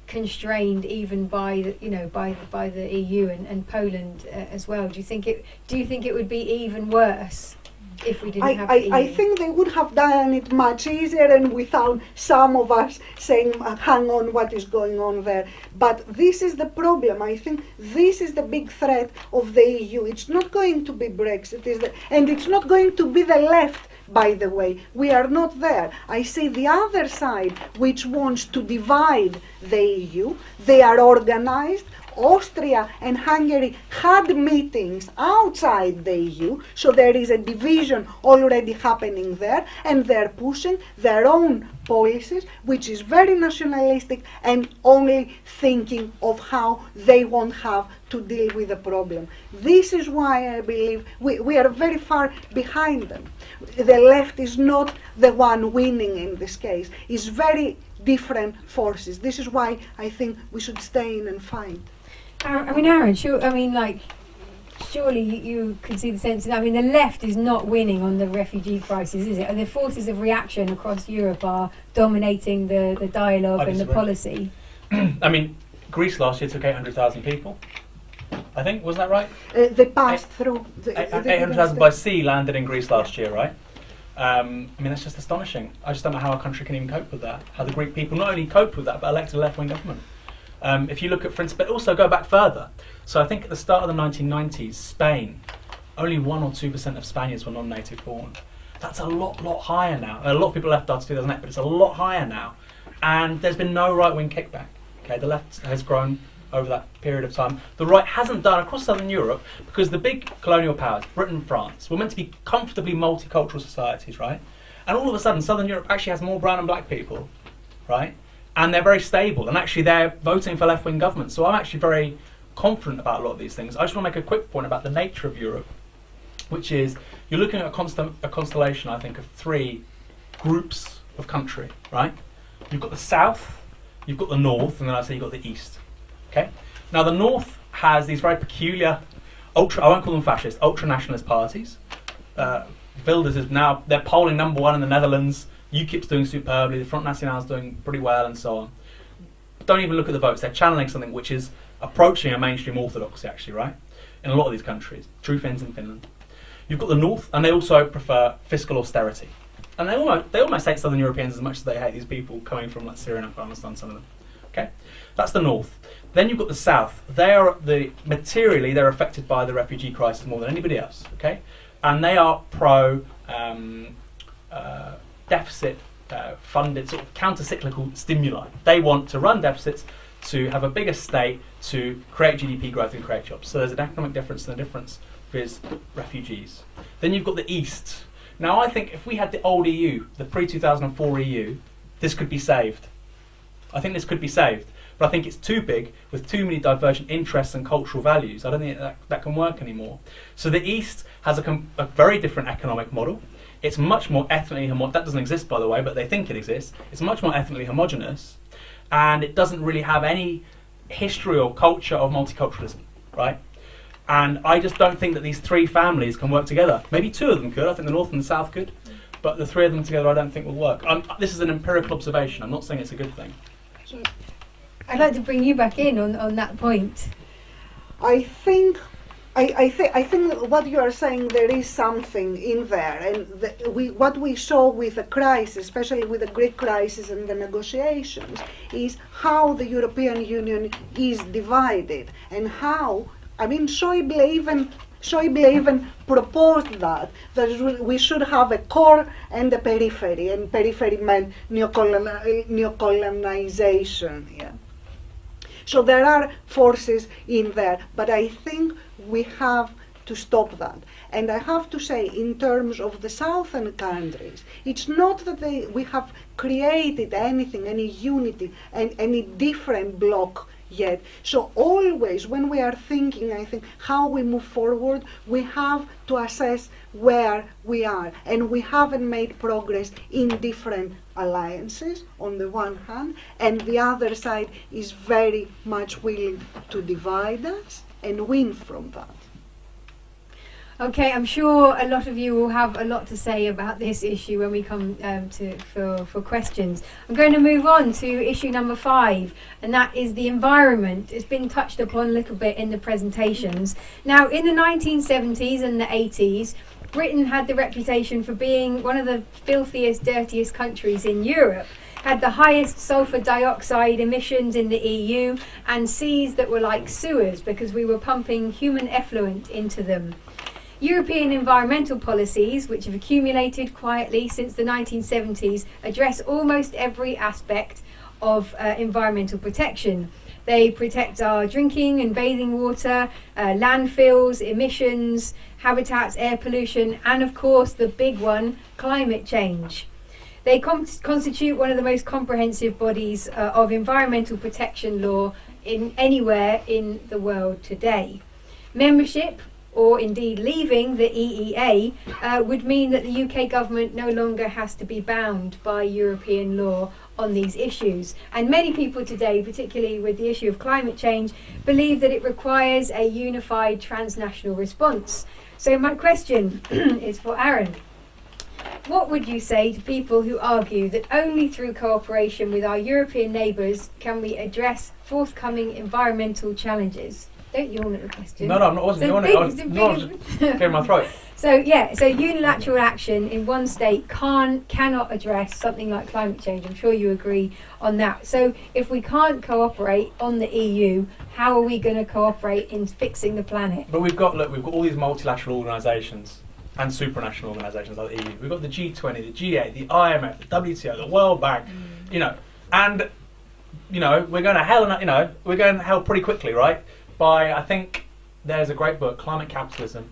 constrained even by the EU and Poland as well. Do you think it would be even worse if we didn't have the EU? I think they would have done it much easier and without some of us saying, hang on, what is going on there. But this is the problem. I think this is the big threat of the EU. It's not going to be Brexit, and it's not going to be the left. By the way, we are not there. I see the other side, which wants to divide the EU. They are organized. Austria and Hungary had meetings outside the EU, so there is a division already happening there, and they're pushing their own policies, which is very nationalistic and only thinking of how they won't have to deal with the problem. This is why I believe we are very far behind them. The left is not the one winning in this case. It's very different forces. This is why I think we should stay in and fight. Aaron, surely you can see the sense. The left is not winning on the refugee crisis, is it? And the forces of reaction across Europe are dominating the dialogue and the policy. Greece last year took 800,000 people. I think, wasn't that right? They passed through. 800,000 by sea landed in Greece last year, right? That's just astonishing. I just don't know how our country can even cope with that. How the Greek people not only coped with that, but elected a left-wing government. If you look at, for instance, but also go back further. So I think at the start of the 1990s, Spain, only 1 or 2% of Spaniards were non-native born. That's a lot higher now. A lot of people left after 2008, but it's a lot higher now. And there's been no right-wing kickback. Okay, the left has grown over that period of time. The right hasn't done across Southern Europe because the big colonial powers, Britain and France, were meant to be comfortably multicultural societies, right? And all of a sudden, Southern Europe actually has more brown and black people, right? And they're very stable, and actually they're voting for left-wing governments. So I'm actually very confident about a lot of these things. I just want to make a quick point about the nature of Europe, which is you're looking at a constellation, I think, of 3 groups of country, right? You've got the south, you've got the north, and then I say you've got the east. Okay. Now the north has these very peculiar, I won't call them fascist, ultra-nationalist parties. Wilders is now, they're polling number 1 in the Netherlands. UKIP's doing superbly, the Front National's doing pretty well, and so on. But don't even look at the votes. They're channeling something which is approaching a mainstream orthodoxy, actually, right? In a lot of these countries. True Finns in Finland. You've got the north, and they also prefer fiscal austerity. And they almost hate Southern Europeans as much as they hate these people coming from Syria and Afghanistan, some of them. Okay? That's the north. Then you've got the south. Materially, they're affected by the refugee crisis more than anybody else. Okay? And they are pro deficit funded sort of counter-cyclical stimuli. They want to run deficits to have a bigger state to create GDP growth and create jobs. So there's an economic difference, and the difference with refugees. Then you've got the East. Now I think if we had the old EU, the pre-2004 EU, this could be saved. I think this could be saved. But I think it's too big, with too many divergent interests and cultural values. I don't think that can work anymore. So the East has a very different economic model. It's much more ethnically homogenous. That doesn't exist, by the way, but they think it exists. It's much more ethnically homogenous, and it doesn't really have any history or culture of multiculturalism, right? And I just don't think that these three families can work together. Maybe two of them could. I think the North and the South could. But the three of them together I don't think will work. This is an empirical observation. I'm not saying it's a good thing. I'd like to bring you back in on that point. I think what you are saying, there is something in there, and what we saw with the crisis, especially with the Greek crisis and the negotiations, is how the European Union is divided, and how, I mean, Schäuble even proposed that we should have a core and a periphery meant neocolonization. Yeah. So there are forces in there, but I think we have to stop that. And I have to say, in terms of the southern countries, it's not that we have created anything, any unity, and any different bloc yet. So always, when we are thinking, I think, how we move forward, we have to assess where we are. And we haven't made progress in different alliances, on the one hand, and the other side is very much willing to divide us and win from that. Okay, I'm sure a lot of you will have a lot to say about this issue when we come for questions. I'm going to move on to issue number 5, and that is the environment. It's been touched upon a little bit in the presentations. Now, in the 1970s and the 80s, Britain had the reputation for being one of the filthiest, dirtiest countries in Europe, had the highest sulfur dioxide emissions in the EU, and seas that were like sewers because we were pumping human effluent into them. European environmental policies, which have accumulated quietly since the 1970s, address almost every aspect of environmental protection. They protect our drinking and bathing water, landfills, emissions, habitats, air pollution, and of course the big one, climate change. They constitute one of the most comprehensive bodies of environmental protection law anywhere in the world today. Membership, or indeed leaving the EEA, would mean that the UK government no longer has to be bound by European law on these issues. And many people today, particularly with the issue of climate change, believe that it requires a unified transnational response. So my question is for Aaron. What would you say to people who argue that only through cooperation with our European neighbours can we address forthcoming environmental challenges? Don't yawn at the question. No, I wasn't yawning. I was clearing my throat. So unilateral action in one state cannot address something like climate change. I'm sure you agree on that. So if we can't cooperate on the EU, how are we going to cooperate in fixing the planet? But we've got all these multilateral organisations and supranational organisations like the EU. We've got the G20, the G8, the IMF, the WTO, the World Bank, and we're going to hell, we're going to hell pretty quickly, right? I think there's a great book, Climate Capitalism,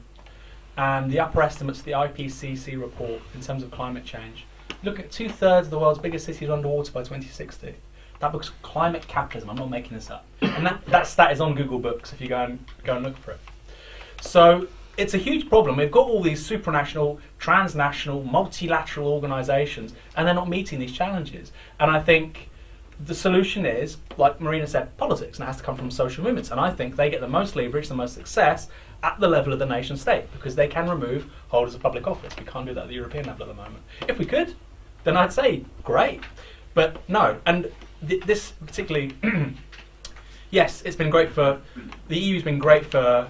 and the upper estimates of the IPCC report in terms of climate change. Look at 2/3 of the world's biggest cities underwater by 2060. That book's Climate Capitalism. I'm not making this up. And that stat is on Google Books if you go and look for it. So it's a huge problem. We've got all these supranational, transnational, multilateral organisations, and they're not meeting these challenges. And I think the solution is, like Marina said, politics, and it has to come from social movements. And I think they get the most leverage, the most success at the level of the nation state, because they can remove holders of public office. We can't do that at the European level at the moment. If we could, then I'd say great. But no, and this particularly, yes, it's been great for, the EU's been great for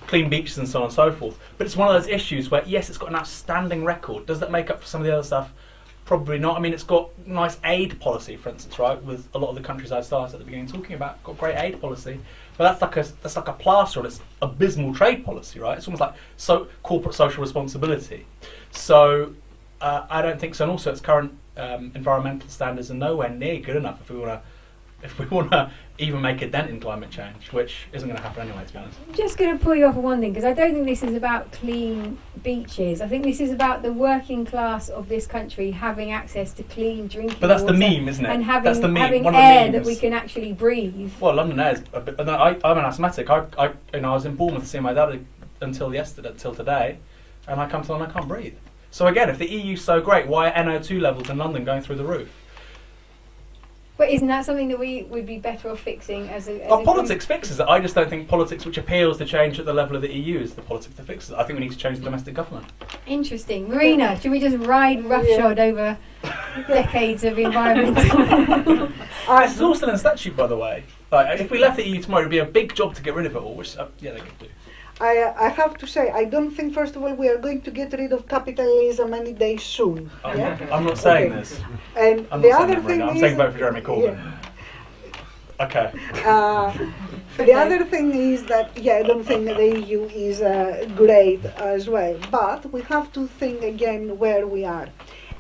clean beaches and so on and so forth. But it's one of those issues where, yes, it's got an outstanding record. Does that make up for some of the other stuff? Probably not. I mean, it's got nice aid policy, for instance, right? With a lot of the countries I started at the beginning talking about, got great aid policy, but that's like a plaster on its abysmal trade policy, right? It's almost like corporate social responsibility. So I don't think so. And also, its current environmental standards are nowhere near good enough if we want to if we want to even make a dent in climate change, which isn't going to happen anyway, to be honest. I'm just going to pull you off on one thing, because I don't think this is about clean beaches. I think this is about the working class of this country having access to clean drinking But that's water the meme, isn't it? and That's the meme. having One of the air that memes. we can actually breathe. Well, London air is a bit. I'm an asthmatic. I was in Bournemouth seeing my dad until today, and I come to London, I can't breathe. So again, if the EU's so great, why are NO2 levels in London going through the roof? But isn't that something that we would be better off fixing as a Politics fixes it. I just don't think politics which appeals to change at the level of the EU is the politics that fixes it. I think we need to change the domestic government. Interesting. Marina, should we just ride roughshod over decades of environmental... This is all still in statute, by the way. Like, if we left the EU tomorrow, it would be a big job to get rid of it all, which, they could do. I have to say, I don't think, first of all, we are going to get rid of capitalism any day soon. I'm not saying this. And I'm the not saying other that, thing Marina. I'm is, saying vote for Jeremy Corbyn. Okay. The other thing is that, I don't think the EU is great as well, but we have to think again where we are.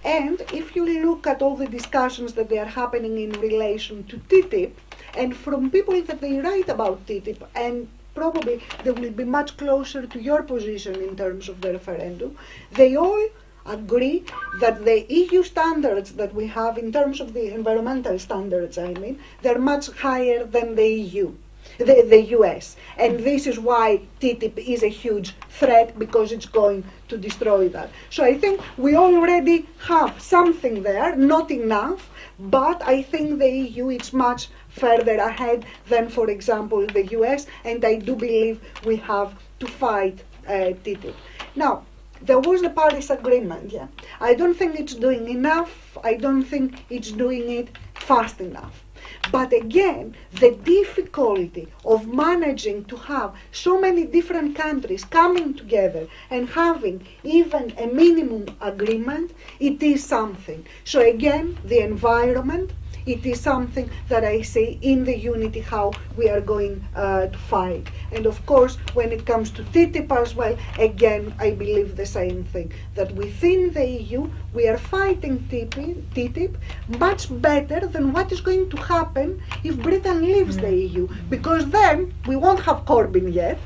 And if you look at all the discussions that they are happening in relation to TTIP, and from people that they write about TTIP, and probably they will be much closer to your position in terms of the referendum, they all agree that the EU standards that we have in terms of the environmental standards, they're much higher than the EU. The US, and this is why TTIP is a huge threat, because it's going to destroy that. So I think we already have something there, not enough, but I think the EU is much further ahead than, for example, the US, and I do believe we have to fight TTIP. Now, there was the Paris Agreement, I don't think it's doing enough, I don't think it's doing it fast enough. But again, the difficulty of managing to have so many different countries coming together and having even a minimum agreement, it is something. So again, the environment, it is something that I see in the unity how we are going to fight. And of course, when it comes to TTIP as well, again, I believe the same thing, that within the EU, we are fighting TTIP much better than what is going to happen if Britain leaves the EU. Because then, we won't have Corbyn yet,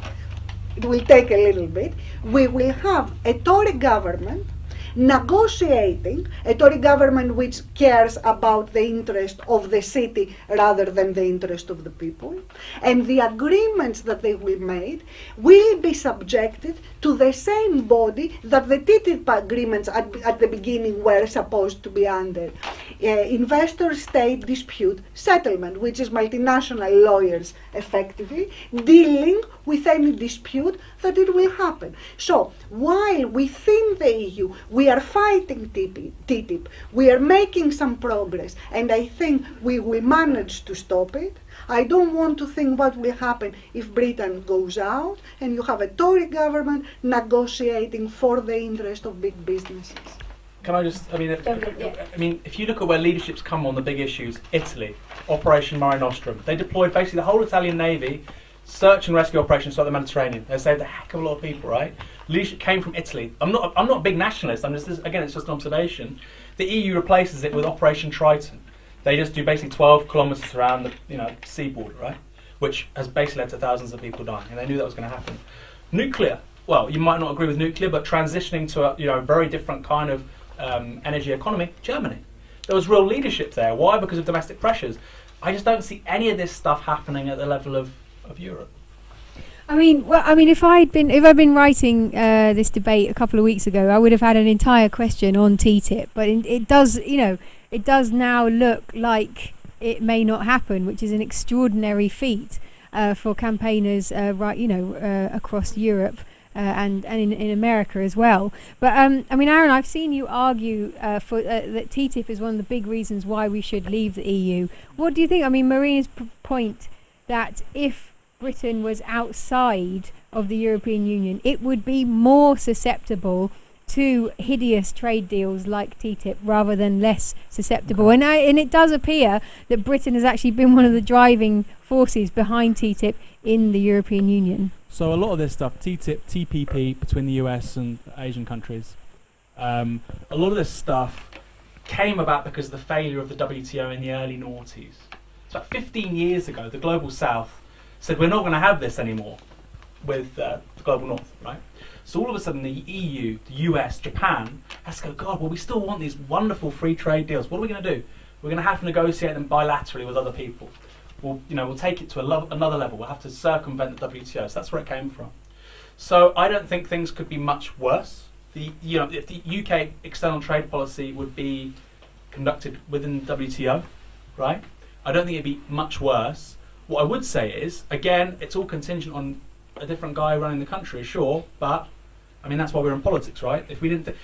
it will take a little bit, we will have a Tory government negotiating, a Tory government which cares about the interest of the city rather than the interest of the people, and the agreements that they will make will be subjected to the same body that the TTIP agreements at the beginning were supposed to be under. Investor-state dispute settlement, which is multinational lawyers effectively dealing with any dispute that it will happen. So, while within the EU we are fighting TTIP, we are making some progress, and I think we will manage to stop it. I don't want to think what will happen if Britain goes out and you have a Tory government negotiating for the interest of big businesses. Can I just, I mean, if you look at where leadership's come on the big issues, Italy, Operation Mare Nostrum, they deployed basically the whole Italian Navy, search and rescue operations throughout the Mediterranean. They saved a heck of a lot of people, right? Leadership came from Italy. I'm not a big nationalist. It's just an observation. The EU replaces it with Operation Triton. They just do basically 12 kilometres around the seaboard, right? Which has basically led to thousands of people dying, and they knew that was going to happen. Nuclear. Well, you might not agree with nuclear, but transitioning to a very different kind of energy economy, Germany. There was real leadership there. Why? Because of domestic pressures. I just don't see any of this stuff happening at the level of Europe. If I'd been writing this debate a couple of weeks ago, I would have had an entire question on TTIP. But it does now look like it may not happen, which is an extraordinary feat for campaigners, across Europe. And in America as well. But Aaron, I've seen you argue that TTIP is one of the big reasons why we should leave the EU. What do you think? Marina's point that if Britain was outside of the European Union, it would be more susceptible to hideous trade deals like TTIP rather than less susceptible. And it does appear that Britain has actually been one of the driving forces behind TTIP in the European Union. So a lot of this stuff, TTIP, TPP, between the US and Asian countries, a lot of this stuff came about because of the failure of the WTO in the early noughties. It's about 15 years ago, the Global South said we're not going to have this anymore with the Global North, right? So all of a sudden the EU, the US, Japan has to go, God, well, we still want these wonderful free trade deals. What are we going to do? We're going to have to negotiate them bilaterally with other people. We'll take it to another level. We'll have to circumvent the WTO. So that's where it came from. So I don't think things could be much worse. If the UK external trade policy would be conducted within the WTO, right? I don't think it'd be much worse. What I would say is, again, it's all contingent on a different guy running the country, sure, but I mean that's why we're in politics, right? If we didn't, this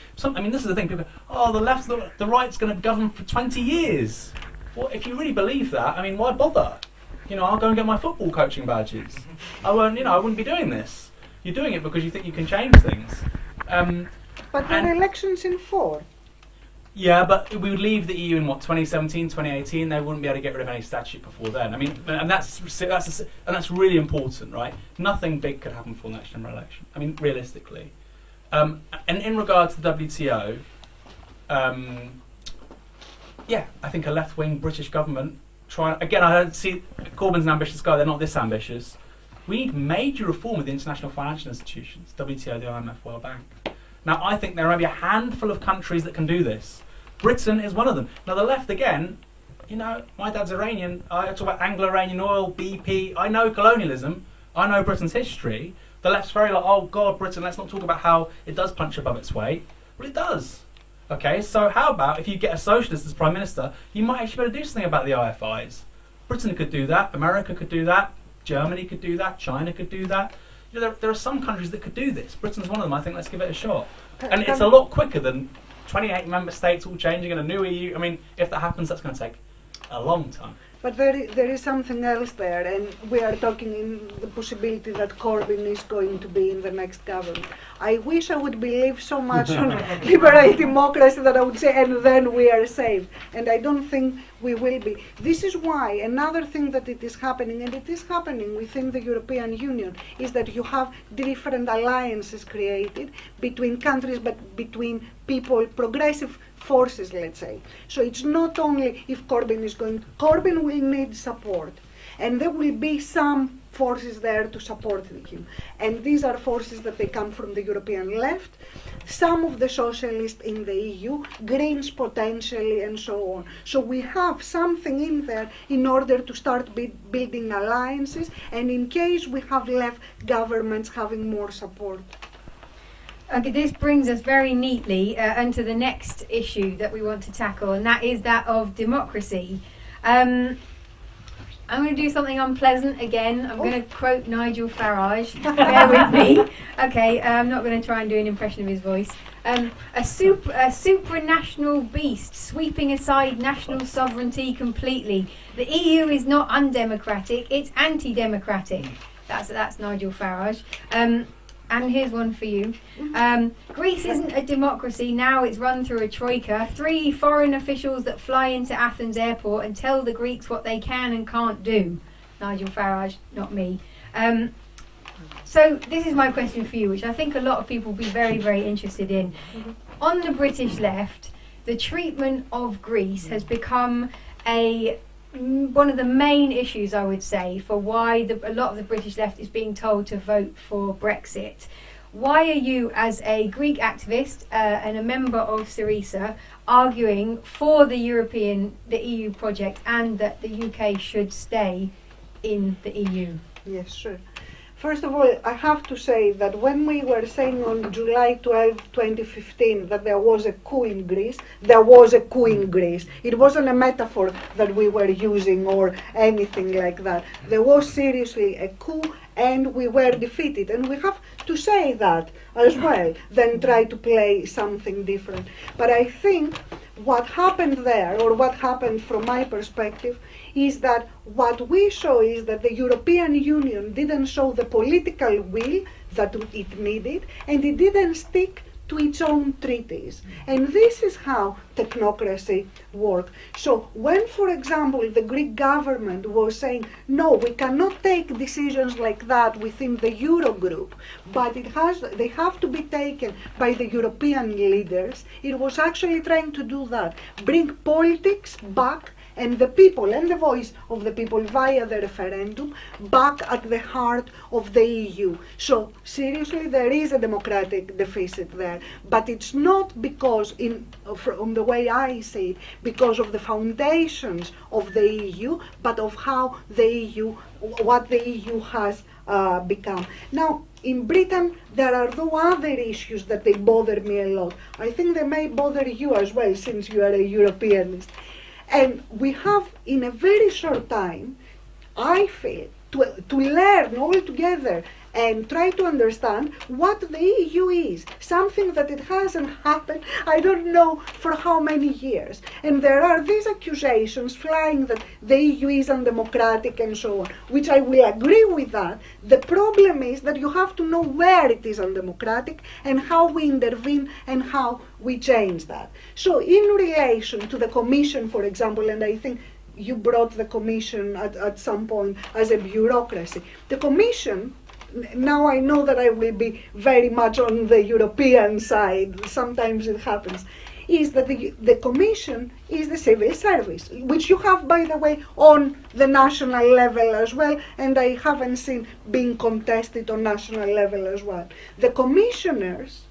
is the thing. People go, oh, the left, the right's going to govern for 20 years. Well, if you really believe that, I mean, why bother? I'll go and get my football coaching badges. I wouldn't be doing this. You're doing it because you think you can change things. But there are elections in 4. Yeah, but we would leave the EU in 2017, 2018. They wouldn't be able to get rid of any statute before then. I mean, and that's really important, right? Nothing big could happen before the next general election. I mean, realistically. And in regard to the WTO, yeah, I think a left-wing British government again, I don't see Corbyn's an ambitious guy. They're not this ambitious. We need major reform of the international financial institutions, WTO, the IMF, World Bank. Now, I think there are maybe a handful of countries that can do this. Britain is one of them. Now, the left, again, my dad's Iranian. I talk about Anglo-Iranian oil, BP. I know colonialism. I know Britain's history. The left's very like, oh, God, Britain, let's not talk about how it does punch above its weight. Well, it does. Okay, so how about if you get a socialist as Prime Minister, you might actually be able to do something about the IFIs. Britain could do that. America could do that. Germany could do that. China could do that. There are some countries that could do this. Britain's one of them. I think let's give it a shot. And it's a lot quicker than 28 member states all changing and a new EU. I mean, if that happens, that's going to take a long time. But there is something else there, and we are talking in the possibility that Corbyn is going to be in the next government. I wish I would believe so much on liberal democracy that I would say, and then we are safe. And I don't think we will be. This is why another thing that it is happening, and it is happening within the European Union, is that you have different alliances created between countries, but between people, progressive forces, let's say. So it's not only if Corbyn is going, Corbyn will need support, and there will be some forces there to support him. And these are forces that they come from the European left, some of the socialists in the EU, Greens potentially, and so on. So we have something in there in order to start building alliances, and in case we have left governments having more support. Okay, this brings us very neatly onto the next issue that we want to tackle, and that is that of democracy. I'm going to do something unpleasant again. I'm going to quote Nigel Farage. Bear with me. Okay, I'm not going to try and do an impression of his voice. A supranational beast sweeping aside national sovereignty completely. The EU is not undemocratic, it's anti-democratic. That's Nigel Farage. And here's one for you. Greece isn't a democracy, now it's run through a troika. 3 foreign officials that fly into Athens airport and tell the Greeks what they can and can't do. Nigel Farage, not me. So this is my question for you, which I think a lot of people will be very, very interested in. On the British left, the treatment of Greece has become one of the main issues, I would say, for why a lot of the British left is being told to vote for Brexit. Why are you, as a Greek activist and a member of Syriza, arguing for the EU project and that the UK should stay in the EU? Yes, sure. First of all, I have to say that when we were saying on July 12, 2015 that there was a coup in Greece, there was a coup in Greece. It wasn't a metaphor that we were using or anything like that. There was seriously a coup and we were defeated. And we have to say that as well, then try to play something different. But I think what happened there, or what happened from my perspective, is that what we show is that the European Union didn't show the political will that it needed, and it didn't stick to its own treaties. And this is how technocracy works. So when, for example, the Greek government was saying, no, we cannot take decisions like that within the Eurogroup, but they have to be taken by the European leaders, it was actually trying to do that, bring politics back and the people and the voice of the people via the referendum back at the heart of the EU. So seriously, there is a democratic deficit there, but it's not because, from the way I see it, because of the foundations of the EU, but of how the EU, what the EU has become. Now, in Britain, there are no other issues that they bother me a lot. I think they may bother you as well, since you are a Europeanist. And we have, in a very short time, I feel, to learn all together and try to understand what the EU is, something that it hasn't happened, I don't know for how many years. And there are these accusations flying that the EU is undemocratic and so on, which I will agree with that. The problem is that you have to know where it is undemocratic and how we intervene and how we change that. So in relation to the Commission, for example, and I think you brought the Commission at some point as a bureaucracy. The Commission, now I know that I will be very much on the European side, sometimes it happens, is that the Commission is the civil service, which you have, by the way, on the national level as well, and I haven't seen being contested on national level as well. The commissioners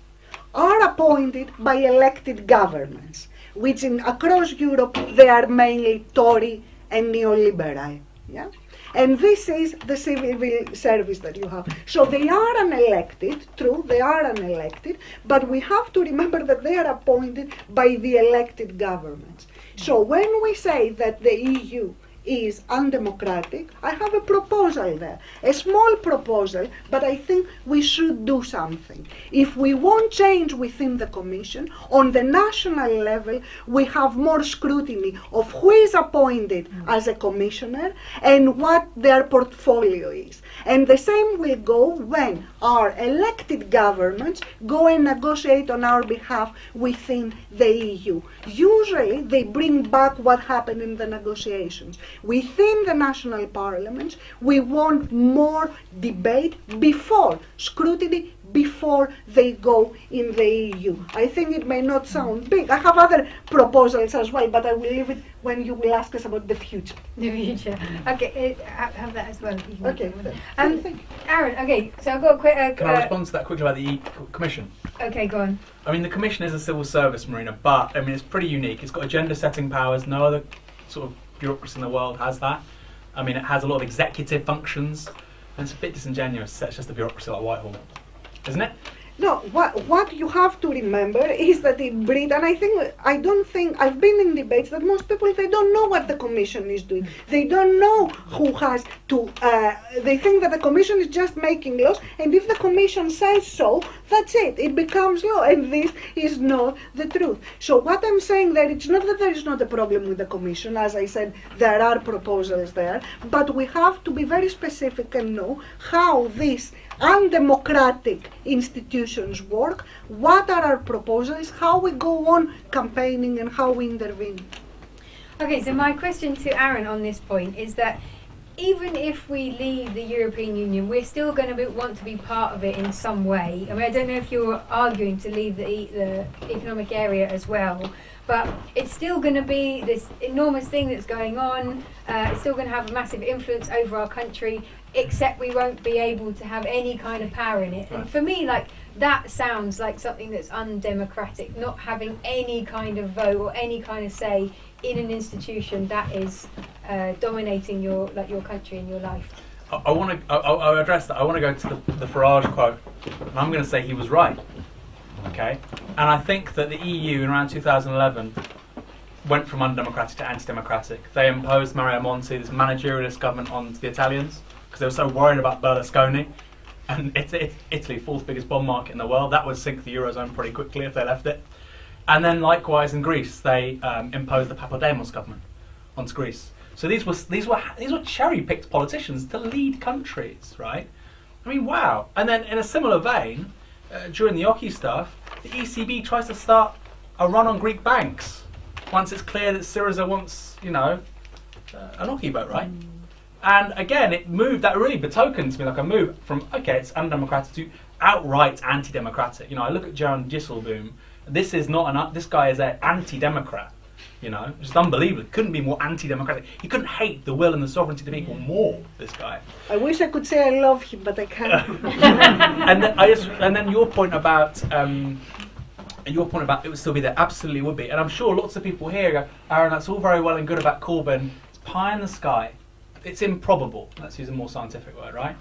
are appointed by elected governments, which across Europe they are mainly Tory and neoliberal. Yeah? And this is the civil service that you have. So they are unelected, true, they are unelected, but we have to remember that they are appointed by the elected governments. So when we say that the EU is undemocratic, I have a proposal there, a small proposal, but I think we should do something. If we want change within the Commission, on the national level, we have more scrutiny of who is appointed as a commissioner and what their portfolio is. And the same will go when our elected governments go and negotiate on our behalf within the EU. Usually, they bring back what happened in the negotiations. Within the national parliaments, we want more debate before scrutiny, before they go in the EU. I think it may not sound big. I have other proposals as well, but I will leave it when you will ask us about the future. The future. Okay, have that as well. Okay. Thank you. Aaron, okay, so I've got a quick... Can I respond to that quickly about the Commission? Okay, go on. I mean, the Commission is a civil service, Marina, but I mean, it's pretty unique. It's got agenda-setting powers. No other sort of bureaucracy in the world has that. I mean, it has a lot of executive functions, and it's a bit disingenuous. It's just a bureaucracy like Whitehall, isn't it? No, what you have to remember is that in Britain, I don't think, I've been in debates that most people, they don't know what the Commission is doing. They don't know who has to, they think that the Commission is just making laws, and if the Commission says so, that's it, it becomes law, and this is not the truth. So what I'm saying there, it's not that there is not a problem with the Commission, as I said, there are proposals there, but we have to be very specific and know how these undemocratic institutions work, what are our proposals, how we go on campaigning and how we intervene. Okay, so my question to Aaron on this point is that even if we leave the European Union, we're still going to want to be part of it in some way. I mean, I don't know if you're arguing to leave the economic area as well, but it's still going to be this enormous thing that's going on. It's still going to have a massive influence over our country, except we won't be able to have any kind of power in it. And for me, like, that sounds like something that's undemocratic, not having any kind of vote or any kind of say in an institution that is dominating your country and your life. I'll address that. I want to go to the Farage quote, and I'm going to say he was right. Okay, and I think that the EU in around 2011 went from undemocratic to anti-democratic. They imposed Mario Monti, this managerialist government, on the Italians because they were so worried about Berlusconi. And Italy, fourth biggest bond market in the world, that would sink the Eurozone pretty quickly if they left it. And then likewise in Greece, they imposed the Papademos government onto Greece. So these were cherry-picked politicians to lead countries, right? I mean, wow. And then in a similar vein, during the Oki stuff, the ECB tries to start a run on Greek banks once it's clear that Syriza wants, an Oki vote, right? And again, that really betokens me like a move from, okay, it's undemocratic to outright anti-democratic. I look at Jaron Disselboom. This guy is an anti-democrat. You know, just unbelievable. Couldn't be more anti-democratic. He couldn't hate the will and the sovereignty of the people more. This guy. I wish I could say I love him, but I can't. and then your point about it would still be there. Absolutely would be. And I'm sure lots of people here go, Aaron, that's all very well and good about Corbyn. It's pie in the sky. It's improbable. Let's use a more scientific word, right?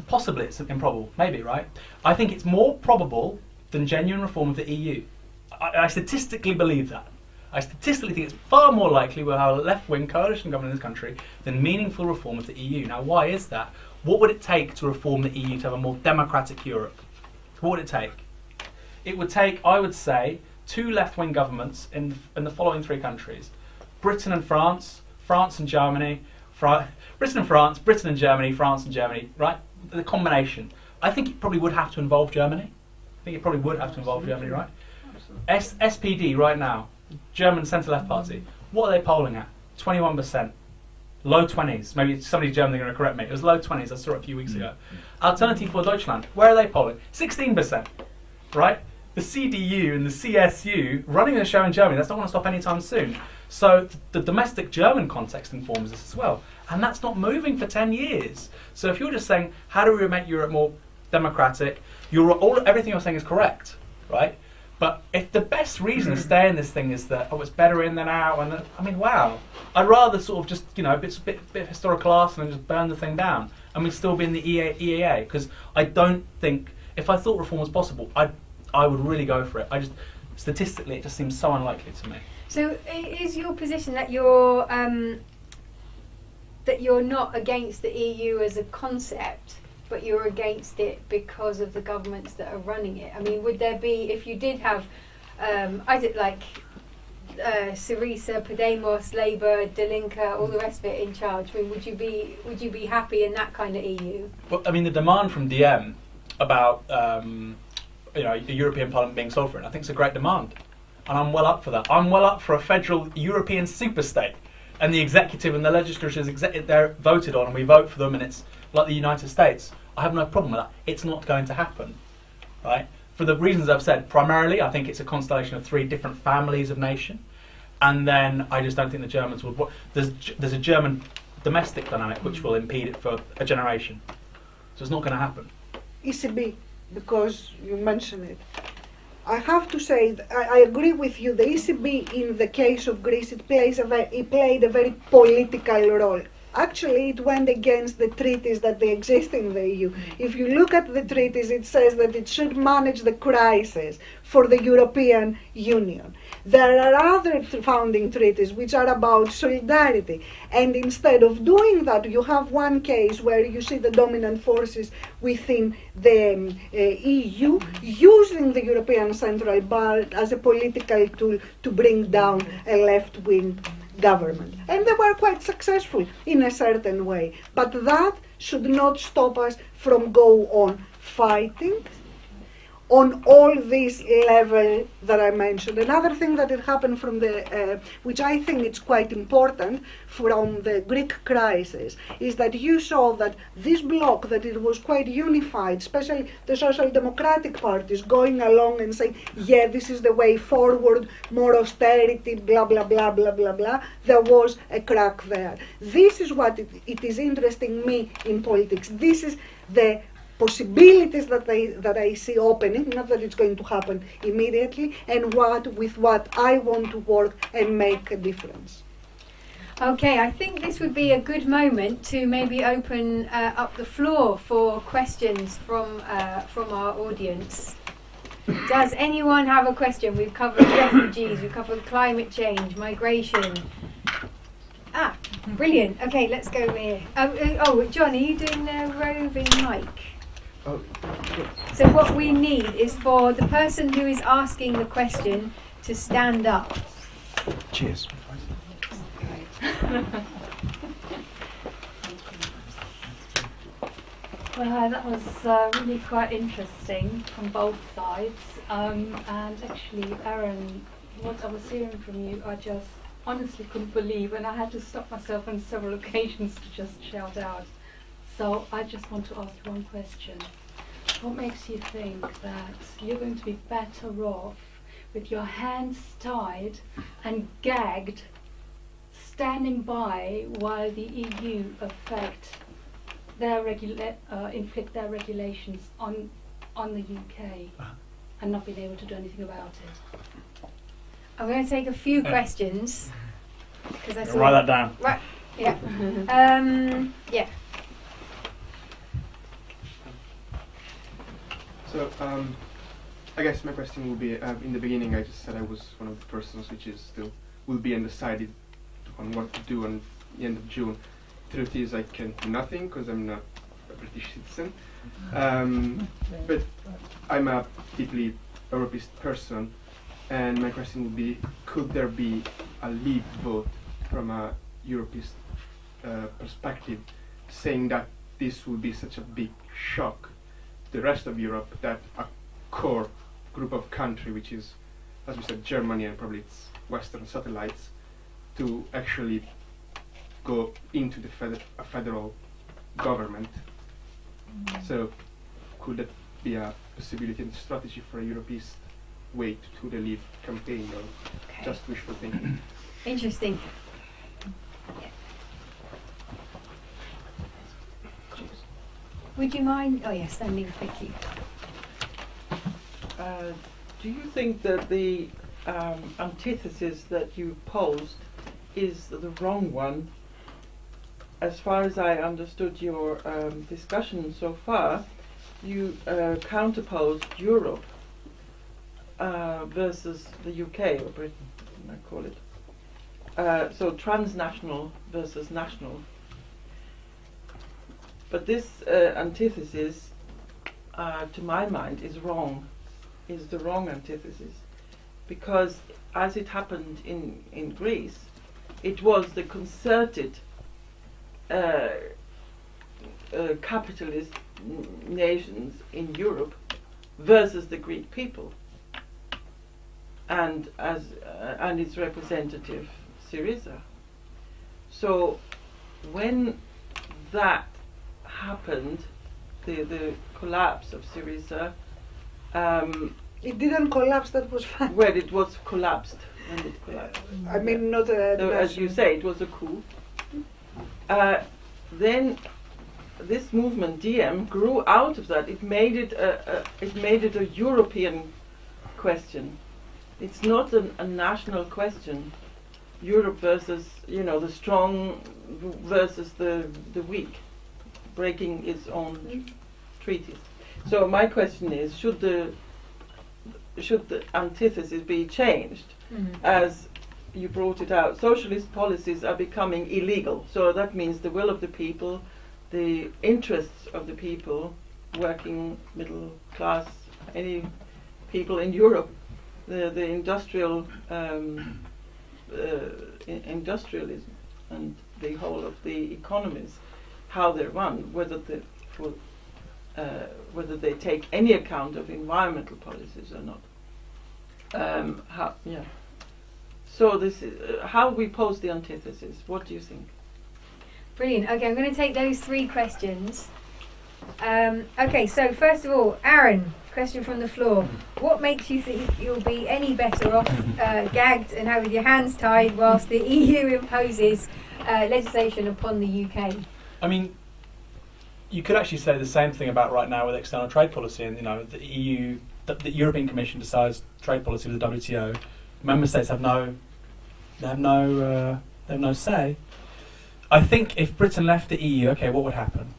Possibly it's improbable. Maybe, right? I think it's more probable than genuine reform of the EU. I statistically believe that. I statistically think it's far more likely we'll have a left-wing coalition government in this country than meaningful reform of the EU. Now, why is that? What would it take to reform the EU to have a more democratic Europe? What would it take? It would take, I would say, 2 left-wing governments in the following 3 countries. Britain and France, France and Germany, Britain and France, Britain and Germany, France and Germany, right? The combination. I think it probably would have to involve Germany. Right? SPD right now, German centre-left party, what are they polling at? 21%. Low 20s. Maybe somebody German is going to correct me. It was low 20s. I saw it a few weeks ago. Alternative for Deutschland, where are they polling? 16%. Right? The CDU and the CSU running the show in Germany, that's not going to stop anytime soon. So the domestic German context informs this as well. And that's not moving for 10 years. So if you're just saying, how do we make Europe more democratic, everything you're saying is correct, right? But if the best reason to stay in this thing is that, it's better in than out, and I mean, wow. I'd rather sort of just, a bit of historical arson and just burn the thing down. And we'd still be in the EEA, because I don't think, if I thought reform was possible, I would really go for it. Statistically, it just seems so unlikely to me. So is your position that you're not against the EU as a concept, but you're against it because of the governments that are running it? I mean, would there be, if you did have, Syriza, Podemos, Labour, De Linke, all the rest of it in charge, I mean, would you be happy in that kind of EU? Well, I mean, the demand from DiEM about a European Parliament being sovereign, I think it's a great demand, and I'm well up for that. I'm well up for a federal European superstate, and the executive and the legislature they're voted on, and we vote for them, and it's like the United States. I have no problem with that. It's not going to happen, right? For the reasons I've said, primarily, I think it's a constellation of 3 different families of nation, and then I just don't think the Germans would. There's a German domestic dynamic which will impede it for a generation, so it's not going to happen. ECB, because you mentioned it. I have to say, I agree with you. The ECB, in the case of Greece, it played a very political role. Actually, it went against the treaties that they exist in the EU. If you look at the treaties, it says that it should manage the crisis for the European Union. There are other founding treaties which are about solidarity. And instead of doing that, you have one case where you see the dominant forces within the EU using the European Central Bank as a political tool to bring down a left-wing government. And they were quite successful in a certain way. But that should not stop us from go on fighting on all these levels that I mentioned. Another thing that had happened from which I think is quite important from the Greek crisis, is that you saw that this bloc, that it was quite unified, especially the social democratic parties going along and saying, yeah, this is the way forward, more austerity, blah, blah, blah, blah, blah, blah. There was a crack there. This is what it is interesting me in politics. This is the possibilities that I see opening, not that it's going to happen immediately, and with what I want to work and make a difference. Okay, I think this would be a good moment to maybe open up the floor for questions from our audience. Does anyone have a question? We've covered refugees, we've covered climate change, migration. Brilliant. Okay, let's go over here. John, are you doing the roving mic? Oh, sure. So what we need is for the person who is asking the question to stand up. Cheers. Well, that was really quite interesting from both sides. And actually, Aaron, what I was hearing from you, I just honestly couldn't believe, and I had to stop myself on several occasions to just shout out. So I just want to ask you one question. What makes you think that you're going to be better off with your hands tied and gagged, standing by while the EU inflict their regulations on the UK and not being able to do anything about it? I'm going to take a few questions because I saw Write that down. Right. Yeah. Yeah. So, I guess my question will be, in the beginning I just said I was one of the persons which is still will be undecided on what to do on the end of June. Truth is I can do nothing because I'm not a British citizen, but I'm a deeply Europeist person, and my question would be, could there be a leave vote from a Europeist perspective, saying that this would be such a big shock to the rest of Europe that a core group of country, which is, as we said, Germany and probably its Western satellites, to actually go into the federal government. So could that be a possibility and strategy for a Europeist way to the Leave campaign, or just wishful thinking? Interesting. Would you mind? Oh yes, standing. Thank you. Do you think that the antithesis that you posed is the wrong one? As far as I understood your discussion so far, you counterposed Europe versus the UK, or Britain, I call it. So transnational versus national. But this antithesis, to my mind, is wrong. Is the wrong antithesis, because as it happened in Greece, it was the concerted capitalist nations in Europe versus the Greek people, and its representative Syriza. So when that happened, the collapse of Syriza. It didn't collapse, that was fine. Well, it was collapsed when it collapsed. I mean, not a So, as you say, it was a coup. Then this movement, DiEM, grew out of that. It made it a European question. It's not a national question. Europe versus, the strong versus the weak, breaking its own treaties. So my question is, should the antithesis be changed? As you brought it out, socialist policies are becoming illegal. So that means the will of the people, the interests of the people, working middle class, any people in Europe, the industrial industrialism and the whole of the economies, how they run, whether they take any account of environmental policies or not. So this is how we pose the antithesis. What do you think? Brilliant. Okay, I'm going to take those three questions. Okay, so first of all, Aaron, question from the floor. What makes you think you'll be any better off gagged and with your hands tied whilst the EU imposes legislation upon the UK? I mean, you could actually say the same thing about right now with external trade policy, and the EU, the European Commission decides trade policy with the WTO. Member states have no say. I think if Britain left the EU, okay, what would happen?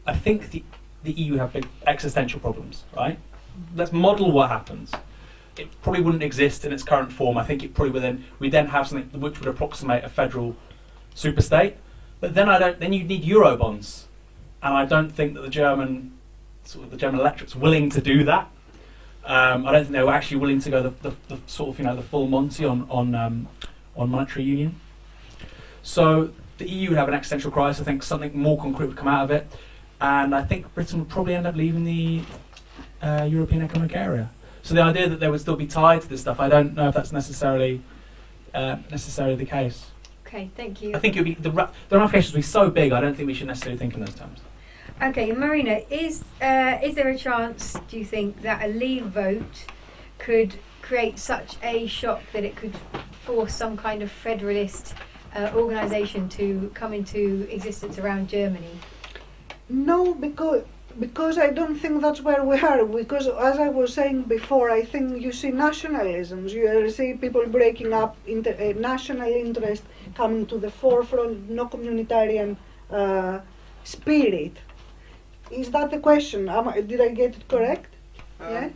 I think the EU have big existential problems, right? Let's model what happens. It probably wouldn't exist in its current form. I think it probably we'd then have something which would approximate a federal superstate. But then you'd need Eurobonds. And I don't think that the German electorate's willing to do that. I don't think they were actually willing to go the full Monty on monetary union. So the EU would have an existential crisis. I think something more concrete would come out of it, and I think Britain would probably end up leaving the European Economic Area. So the idea that they would still be tied to this stuff, I don't know if that's necessarily the case. Okay, thank you. I think the ramifications would be so big. I don't think we should necessarily think in those terms. Okay, Marina, is there a chance, do you think, that a Leave vote could create such a shock that it could force some kind of federalist organisation to come into existence around Germany? No, because I don't think that's where we are. Because as I was saying before, I think you see nationalisms. You see people breaking up, national interest coming to the forefront, no communitarian spirit. Is that the question? Did I get it correct? Yeah?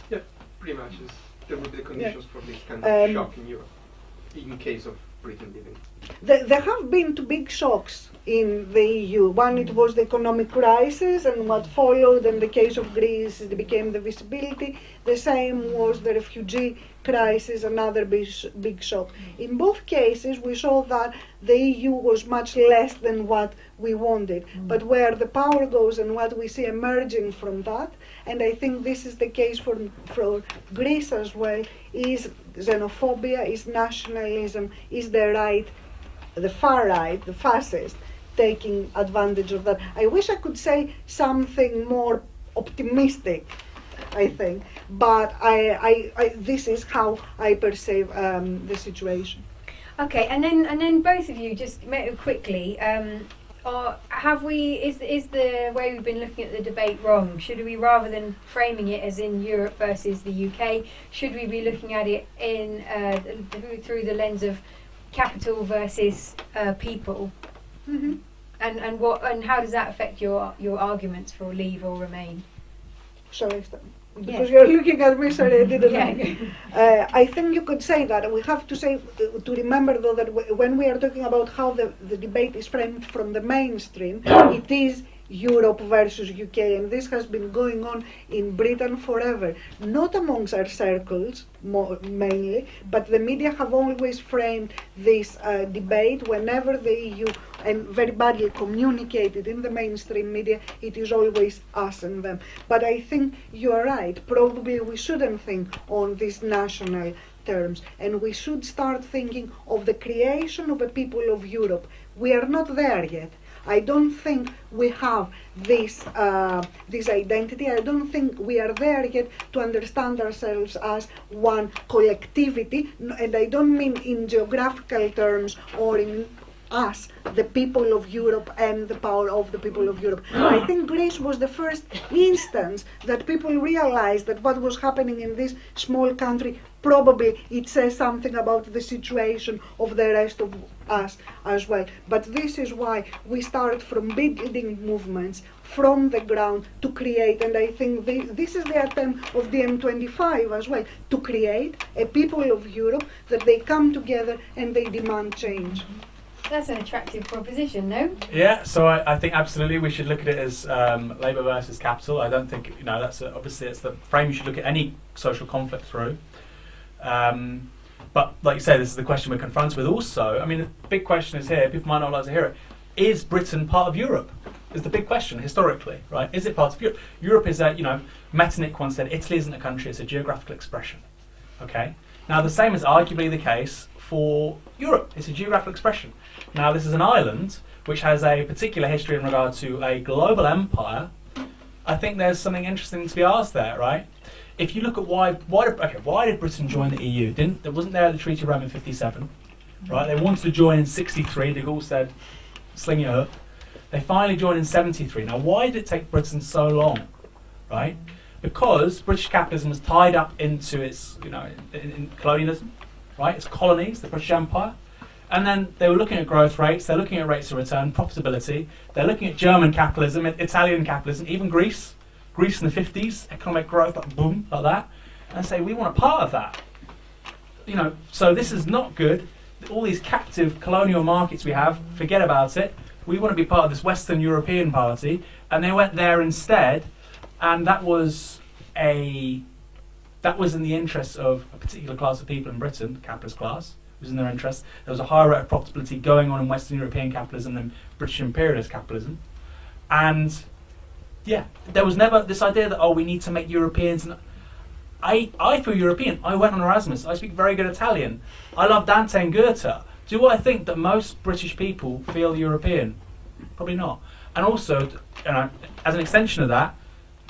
Yeah, pretty much. There would be the conditions for this kind of shock in Europe, in case of Britain leaving. There have been two big shocks in the EU. One, it was the economic crisis, and what followed in the case of Greece, it became the visibility. The same was the refugee crisis, another big shock. In both cases, we saw that the EU was much less than what we wanted. But where the power goes and what we see emerging from that, and I think this is the case for Greece as well, is xenophobia, is nationalism, is the far right, the fascist, taking advantage of that. I wish I could say something more optimistic, I think, but this is how I perceive the situation. Okay, and then both of you just quickly. Is the way we've been looking at the debate wrong? Should we, rather than framing it as in Europe versus the UK, should we be looking at it in through the lens of capital versus people? Mm-hmm. And how does that affect your arguments for leave or remain? Sorry, because you're looking at me, sorry, I didn't know. Yeah. I think you could say that. We have to say, to remember though, that when we are talking about how the debate is framed from the mainstream, it is Europe versus UK, and this has been going on in Britain forever, not amongst our circles mainly, but the media have always framed this debate whenever the EU, and very badly communicated in the mainstream media, it is always us and them. But I think you are right, probably we shouldn't think on these national terms, and we should start thinking of the creation of a people of Europe. We are not there yet. I don't think we have this identity. I don't think we are there yet to understand ourselves as one collectivity, and I don't mean in geographical terms or in us, the people of Europe and the power of the people of Europe. I think Greece was the first instance that people realized that what was happening in this small country, probably it says something about the situation of the rest of us as well. But this is why we start from building movements from the ground to create, and I think this is the attempt of DiEM25 as well, to create a people of Europe that they come together and they demand change. That's an attractive proposition, no? Yeah, so I think absolutely we should look at it as labour versus capital. I don't think, that's obviously it's the frame you should look at any social conflict through. But like you say, this is the question we're confronted with also. I mean, the big question is here, people might not like to hear it, is Britain part of Europe? Is the big question historically, right? Is it part of Europe? Europe is Metternich once said, Italy isn't a country, it's a geographical expression. Okay? Now the same is arguably the case for Europe. It's a geographical expression. Now this is an island which has a particular history in regard to a global empire. I think there's something interesting to be asked there, right? If you look at why did Britain join the EU? There wasn't there at the Treaty of Rome in 57, right? They wanted to join in 63. De Gaulle said, "Sling your hook." They finally joined in 73. Now, why did it take Britain so long, right? Because British capitalism was tied up into its, in colonialism, right? Its colonies, the British Empire. And then they were looking at growth rates, they're looking at rates of return, profitability, they're looking at German capitalism, Italian capitalism, even Greece in the 50s, economic growth, like boom, like that, and say, we want a part of that. So this is not good. All these captive colonial markets we have, forget about it. We want to be part of this Western European party, and they went there instead, and that was in the interests of a particular class of people in Britain, the capitalist class. It was in their interest. There was a higher rate of profitability going on in Western European capitalism than British imperialist capitalism. And yeah, there was never this idea that, we need to make Europeans. I feel European. I went on Erasmus. I speak very good Italian. I love Dante and Goethe. Do I think that most British people feel European? Probably not. And also, as an extension of that,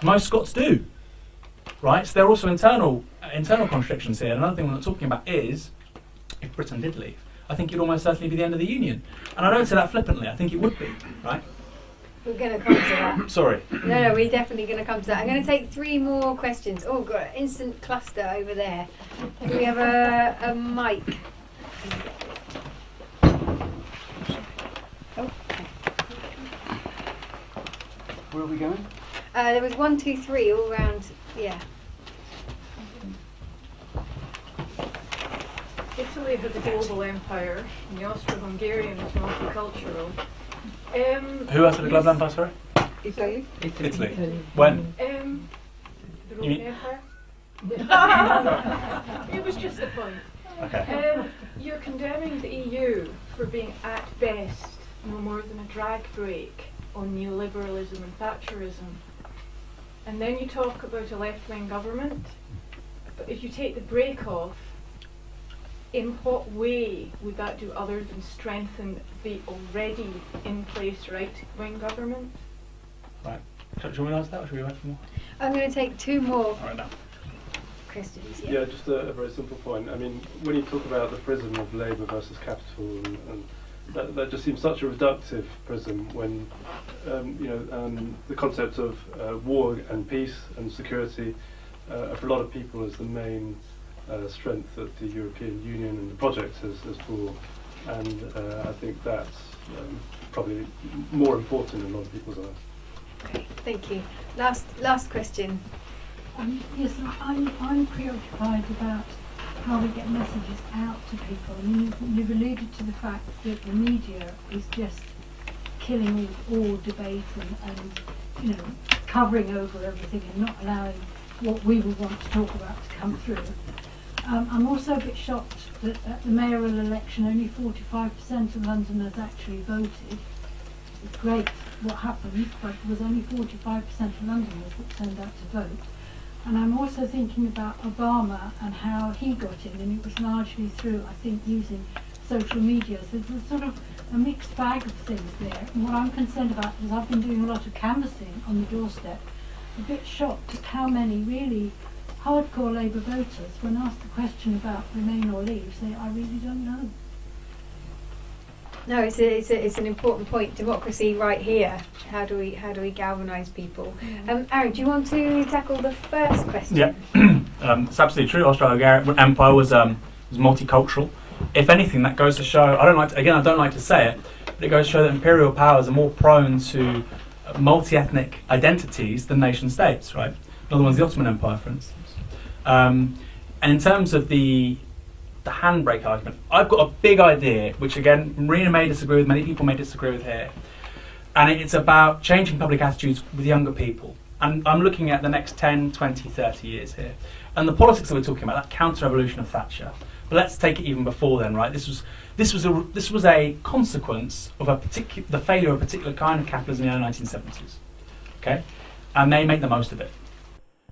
most Scots do. right? So there are also internal contradictions here. Another thing we're not talking about is, if Britain did leave, I think it would almost certainly be the end of the Union. And I don't say that flippantly, I think it would be, right? We're going to come to that. Sorry. No, we're definitely going to come to that. I'm going to take 3 more questions. Oh, got an instant cluster over there. Do we have a mic? Oh. Where are we going? There was 1, 2, 3 all round. Yeah. Italy had a global empire, and the Austro-Hungarian was multicultural. Who else had a global empire, sorry? Italy. Italy. When? The Roman Empire. It was just a point. Okay. You're condemning the EU for being at best no more than a drag brake on neoliberalism and Thatcherism. And then you talk about a left-wing government, but if you take the brake off, in what way would that do other than strengthen the already in place right-wing government? Right. Shall we ask that, or should we wait for more? I'm going to take 2 more All right, now. questions. Yeah, just a very simple point. I mean, when you talk about the prism of labour versus capital, and that just seems such a reductive prism when, the concept of war and peace and security for a lot of people is the main strength that the European Union and the project has for, and I think that's probably more important in a lot of people's eyes. Okay, thank you. Last question. Yes, I'm preoccupied about how we get messages out to people. I mean, you've alluded to the fact that the media is just killing all debate and covering over everything and not allowing what we would want to talk about to come through. I'm also a bit shocked that at the mayoral election only 45% of Londoners actually voted. It's great what happened, but it was only 45% of Londoners that turned out to vote. And I'm also thinking about Obama and how he got in, and it was largely through, I think, using social media. So there's sort of a mixed bag of things there. And what I'm concerned about is I've been doing a lot of canvassing on the doorstep, a bit shocked at how many really hardcore Labour voters, when asked the question about Remain or Leave, say, I really don't know. No, it's an important point. Democracy, right here. How do we galvanise people? Aaron, do you want to tackle the first question? Yeah, it's absolutely true. Austro-Hungarian Empire was multicultural. If anything, that goes to show. I don't like to say it, but it goes to show that imperial powers are more prone to multi-ethnic identities than nation states. Right? Another one's the Ottoman Empire, for instance. And in terms of the handbrake argument, I've got a big idea, which again, Marina may disagree with, many people may disagree with here, and it's about changing public attitudes with younger people. And I'm looking at the next 10, 20, 30 years here. And the politics that we're talking about, that counter-revolution of Thatcher, but let's take it even before then, right? This was a consequence of the failure of a particular kind of capitalism in the early 1970s, okay? And they make the most of it.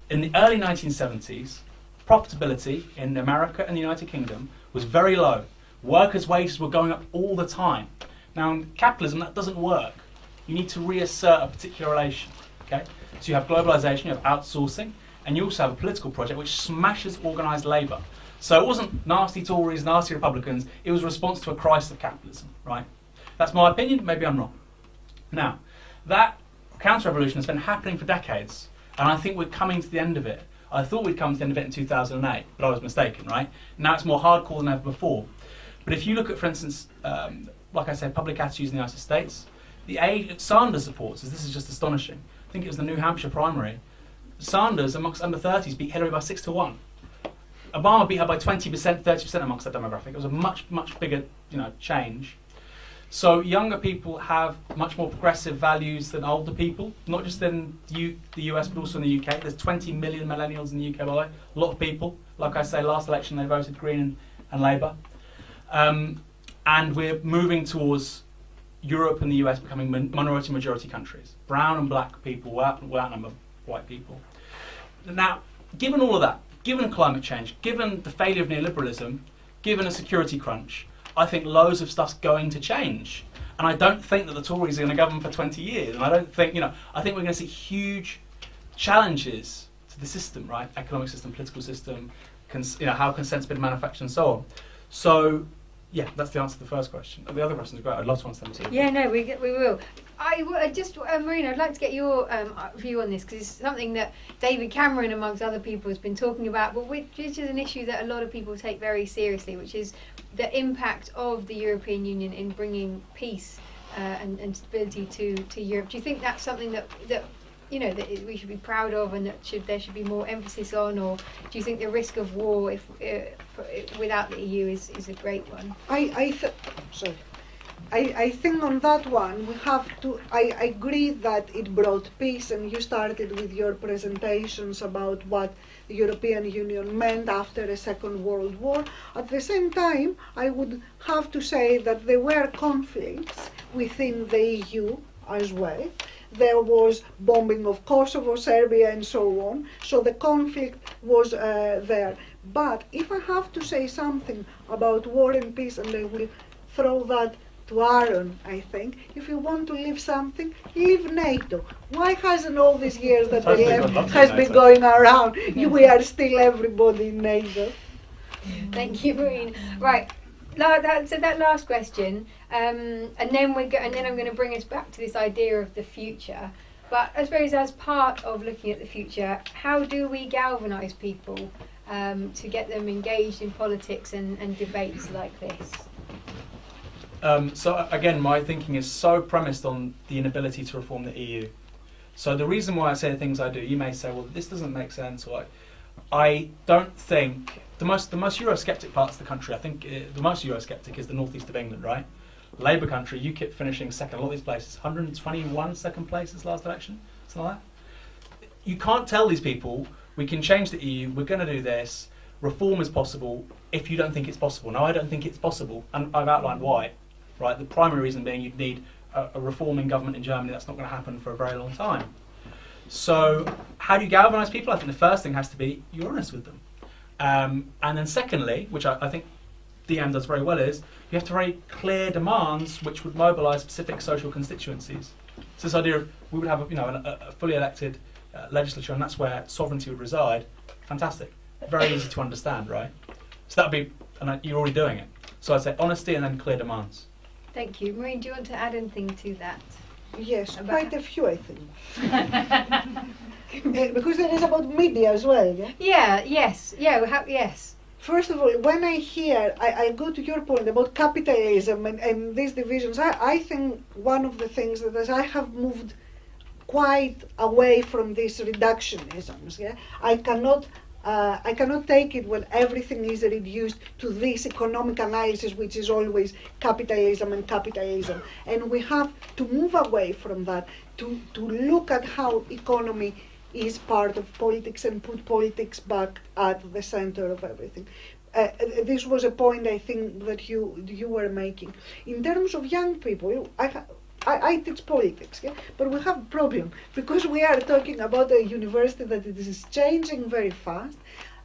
In the early 1970s, profitability in America and the United Kingdom was very low. Workers' wages were going up all the time. Now, in capitalism, that doesn't work. You need to reassert a particular relation. Okay? So you have globalization, you have outsourcing, and you also have a political project which smashes organised labour. So it wasn't nasty Tories, nasty Republicans. It was a response to a crisis of capitalism. Right? That's my opinion. Maybe I'm wrong. Now, that counter-revolution has been happening for decades, and I think we're coming to the end of it. I thought we'd come to the end of it in 2008, but I was mistaken, right? Now it's more hardcore than ever before. But if you look at, for instance, like I said, public attitudes in the United States, the age Sanders supports, this is just astonishing. I think it was the New Hampshire primary. Sanders, amongst under 30s, beat Hillary by 6-1. Obama beat her by 20%, 30% amongst that demographic. It was a much, much bigger, change. So younger people have much more progressive values than older people, not just in the US, but also in the UK. There's 20 million millennials in the UK, by the way. A lot of people. Like I say, last election they voted Green and Labour. And we're moving towards Europe and the US becoming minority-majority countries. Brown and black people will outnumber white people. Now, given all of that, given climate change, given the failure of neoliberalism, given a security crunch, I think loads of stuff's going to change. And I don't think that the Tories are going to govern for 20 years. And I don't think, I think we're going to see huge challenges to the system, right? Economic system, political system, how consent's been manufactured and so on. So, yeah, that's the answer to the first question. The other question is great. I'd love to answer them too. Yeah, no, we will. Marina, I'd like to get your view on this, because it's something that David Cameron, amongst other people, has been talking about, but which is an issue that a lot of people take very seriously, which is the impact of the European Union in bringing peace and stability to Europe. Do you think that's something that we should be proud of, and that there should be more emphasis on, or do you think the risk of war without the EU is a great one? I think on that one we have to. I agree that it brought peace, and you started with your presentations about what the European Union meant after a Second World War. At the same time, I would have to say that there were conflicts within the EU as well. There was bombing of Kosovo, Serbia, and so on. So the conflict was there. But if I have to say something about war and peace, and I will throw that to Aaron, I think, if you want to leave something, leave NATO. Why hasn't all these years that the left has been going around, we are still everybody in NATO? Thank you, Marina. Right. So that last question, and then I'm going to bring us back to this idea of the future. But I suppose as part of looking at the future, how do we galvanise people to get them engaged in politics and debates like this? So again, my thinking is so premised on the inability to reform the EU. So the reason why I say the things I do, you may say, well, this doesn't make sense, or I don't think. The most Eurosceptic parts of the country, I think the most Eurosceptic is the northeast of England, right? Labour country, UKIP finishing second, a lot of these places, 121 second places last election, something like that. You can't tell these people, we can change the EU, we're going to do this, reform is possible, if you don't think it's possible. Now, I don't think it's possible, and I've outlined why, right? The primary reason being you'd need a reforming government in Germany. That's not going to happen for a very long time. So how do you galvanise people? I think the first thing has to be you're honest with them. And then secondly, which I think DiEM does very well, is you have to very clear demands which would mobilise specific social constituencies. So this idea of we would have a fully elected legislature, and that's where sovereignty would reside. Fantastic, very easy to understand, right? So that would be, and you're already doing it. So I'd say honesty and then clear demands. Thank you, Marina. Do you want to add anything to that? Yes, quite a few, I think. Because it is about media as well, yeah? Yes. First of all, when I hear, I go to your point about capitalism and these divisions, I think one of the things that as I have moved quite away from these reductionisms, yeah? I cannot take it when everything is reduced to this economic analysis, which is always capitalism. And we have to move away from that to look at how economy is part of politics and put politics back at the center of everything. This was a point I think that you were making. In terms of young people, I teach politics, yeah? But we have a problem because we are talking about a university that it is changing very fast,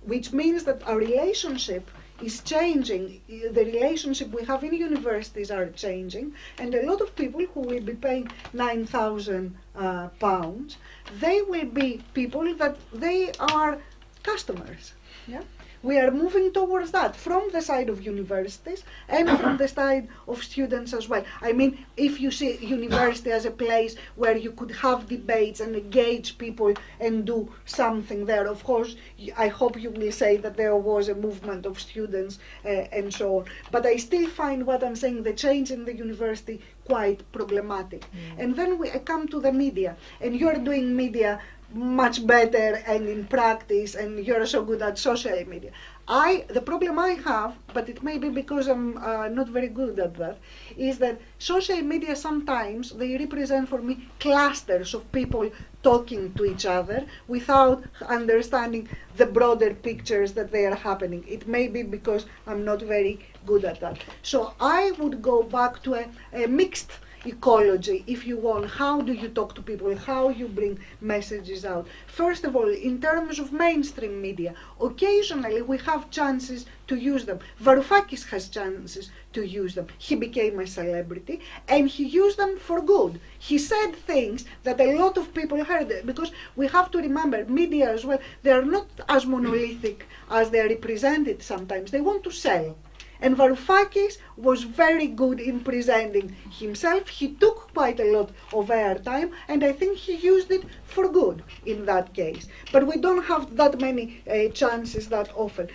which means that our relationship is changing. The relationship we have in universities are changing, and a lot of people who will be paying £9,000, they will be people that they are customers. Yeah? We are moving towards that from the side of universities and from the side of students as well. I mean, if you see university as a place where you could have debates and engage people and do something there, of course, I hope you will say that there was a movement of students and so on. But I still find what I'm saying, the change in the university, quite problematic. And then I come to the media, and you're doing media much better and in practice, and you're so good at social media. The problem I have, but it may be because I'm not very good at that, is that social media sometimes they represent for me clusters of people talking to each other without understanding the broader pictures that they are happening. It may be because I'm not very good at that. So I would go back to a mixed ecology, if you want. How do you talk to people? How you bring messages out? First of all, in terms of mainstream media, occasionally we have chances to use them. Varoufakis has chances to use them. He became a celebrity and he used them for good. He said things that a lot of people heard, because we have to remember, media as well, they are not as monolithic as they are represented sometimes. They want to sell. And Varoufakis was very good in presenting himself. He took quite a lot of airtime, and I think he used it for good in that case. But we don't have that many chances that often.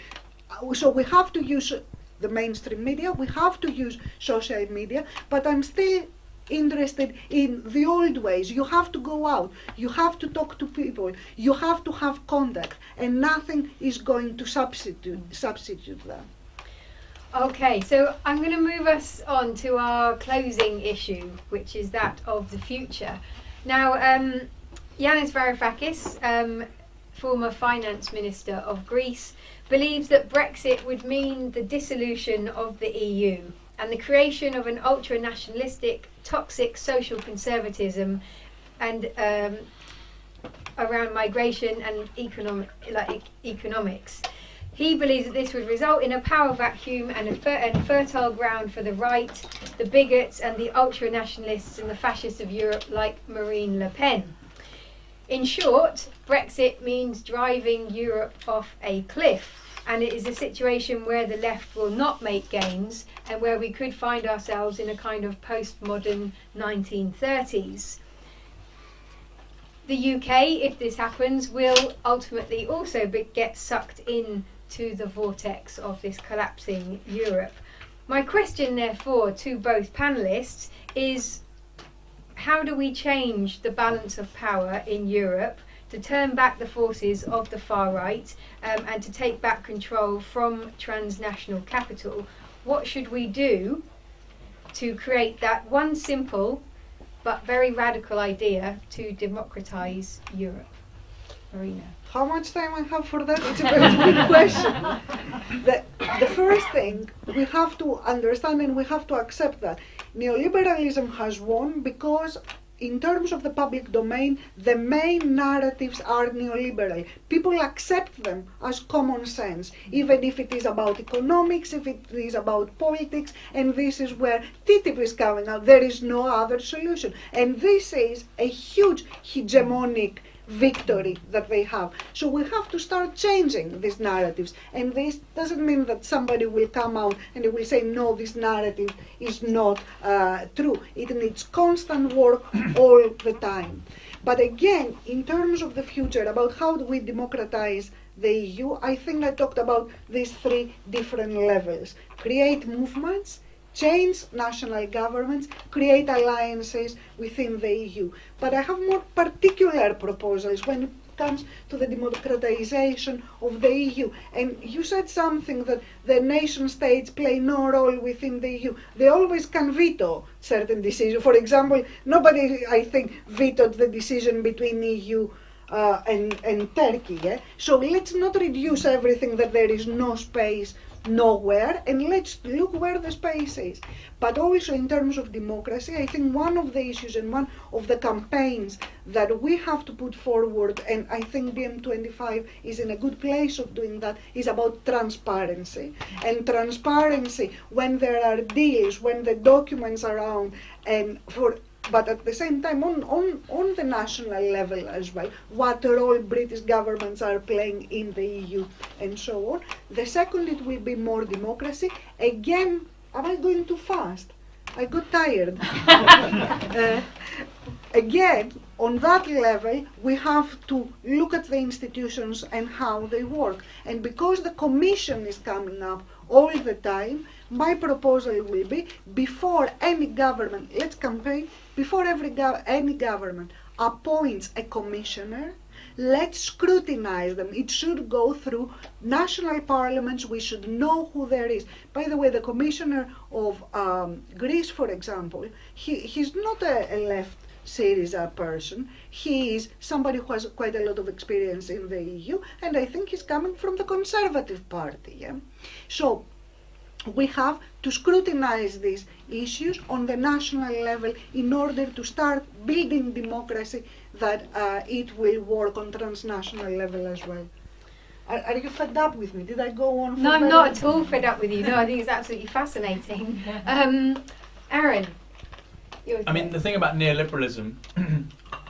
So we have to use the mainstream media, we have to use social media, but I'm still interested in the old ways. You have to go out, you have to talk to people, you have to have contact, and nothing is going to substitute that. Okay, so I'm going to move us on to our closing issue, which is that of the future. Now, Yanis Varoufakis, former finance minister of Greece, believes that Brexit would mean the dissolution of the EU and the creation of an ultra-nationalistic, toxic social conservatism and around migration and economics. He believes that this would result in a power vacuum and a fertile ground for the right, the bigots and the ultra-nationalists and the fascists of Europe like Marine Le Pen. In short, Brexit means driving Europe off a cliff, and it is a situation where the left will not make gains and where we could find ourselves in a kind of postmodern 1930s. The UK, if this happens, will ultimately also get sucked into the vortex of this collapsing Europe. My question, therefore, to both panellists is, how do we change the balance of power in Europe to turn back the forces of the far right and to take back control from transnational capital? What should we do to create that one simple but very radical idea to democratize Europe? Marina. How much time I have for that? It's a very big question. The first thing we have to understand, and we have to accept, that neoliberalism has won because in terms of the public domain, the main narratives are neoliberal. People accept them as common sense, even if it is about economics, if it is about politics, and this is where TTIP is coming out. There is no other solution. And this is a huge hegemonic victory that they have. So we have to start changing these narratives, and this doesn't mean that somebody will come out and they will say, no, this narrative is not true. It needs constant work all the time. But again, in terms of the future, about how do we democratize the EU, I think I talked about these three different levels. Create movements, change national governments, create alliances within the EU. But I have more particular proposals when it comes to the democratization of the EU. And you said something, that the nation states play no role within the EU. They always can veto certain decisions. For example, nobody, I think, vetoed the decision between EU and Turkey. So let's not reduce everything that there is no space nowhere, and let's look where the space is. But also in terms of democracy, I think one of the issues and one of the campaigns that we have to put forward, and I think DiEM25 is in a good place of doing that, is about transparency. And transparency when there are deals, when the documents are around, but at the same time on the national level as well, what role British governments are playing in the EU and so on. The second, it will be more democracy. Again, am I going too fast? I got tired. Again, on that level, we have to look at the institutions and how they work. And because the Commission is coming up all the time, my proposal will be, before any government, let's campaign, before any government appoints a commissioner, let's scrutinize them. It should go through national parliaments. We should know who there is. By the way, the commissioner of Greece, for example, he's not a left Syriza person. He is somebody who has quite a lot of experience in the EU, and I think he's coming from the Conservative Party. So we have to scrutinize these issues on the national level in order to start building democracy that it will work on transnational level as well. Are you fed up with me? Did I go on? No, I'm not at all fed up with you. No, I think it's absolutely fascinating. Aaron, I mean, the thing about neoliberalism,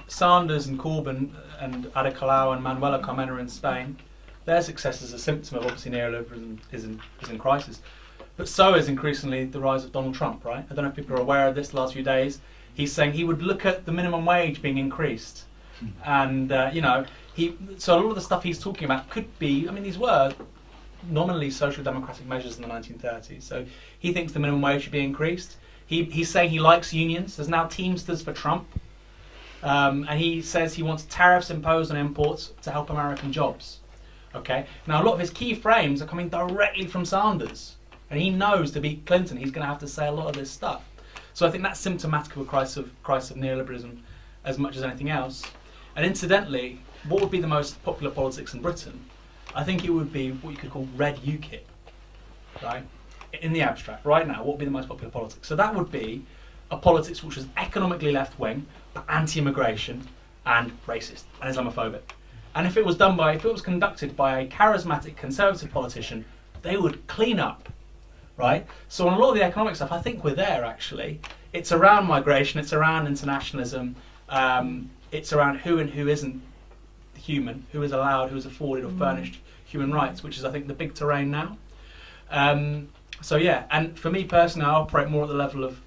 Sanders and Corbyn and Ada Colau and Manuela Carmena in Spain, their success is a symptom of obviously neoliberalism is in crisis. But so is increasingly the rise of Donald Trump, right? I don't know if people are aware of this the last few days. He's saying he would look at the minimum wage being increased. And, so a lot of the stuff he's talking about could be, I mean, these were nominally social democratic measures in the 1930s. So he thinks the minimum wage should be increased. He's saying he likes unions. There's now Teamsters for Trump. And he says he wants tariffs imposed on imports to help American jobs. Okay. Now, a lot of his key frames are coming directly from Sanders. And he knows to beat Clinton, he's going to have to say a lot of this stuff. So I think that's symptomatic of a crisis of neoliberalism as much as anything else. And incidentally, what would be the most popular politics in Britain? I think it would be what you could call red UKIP, right? In the abstract, right now, what would be the most popular politics? So that would be a politics which was economically left-wing, but anti-immigration and racist and Islamophobic. And if it was conducted by a charismatic conservative politician, they would clean up, right? So on a lot of the economic stuff, I think we're there actually. It's around migration, it's around internationalism, it's around who and who isn't human, who is allowed, who is afforded or furnished human rights, which is, I think, the big terrain now. So yeah, and for me personally, I operate more at the level of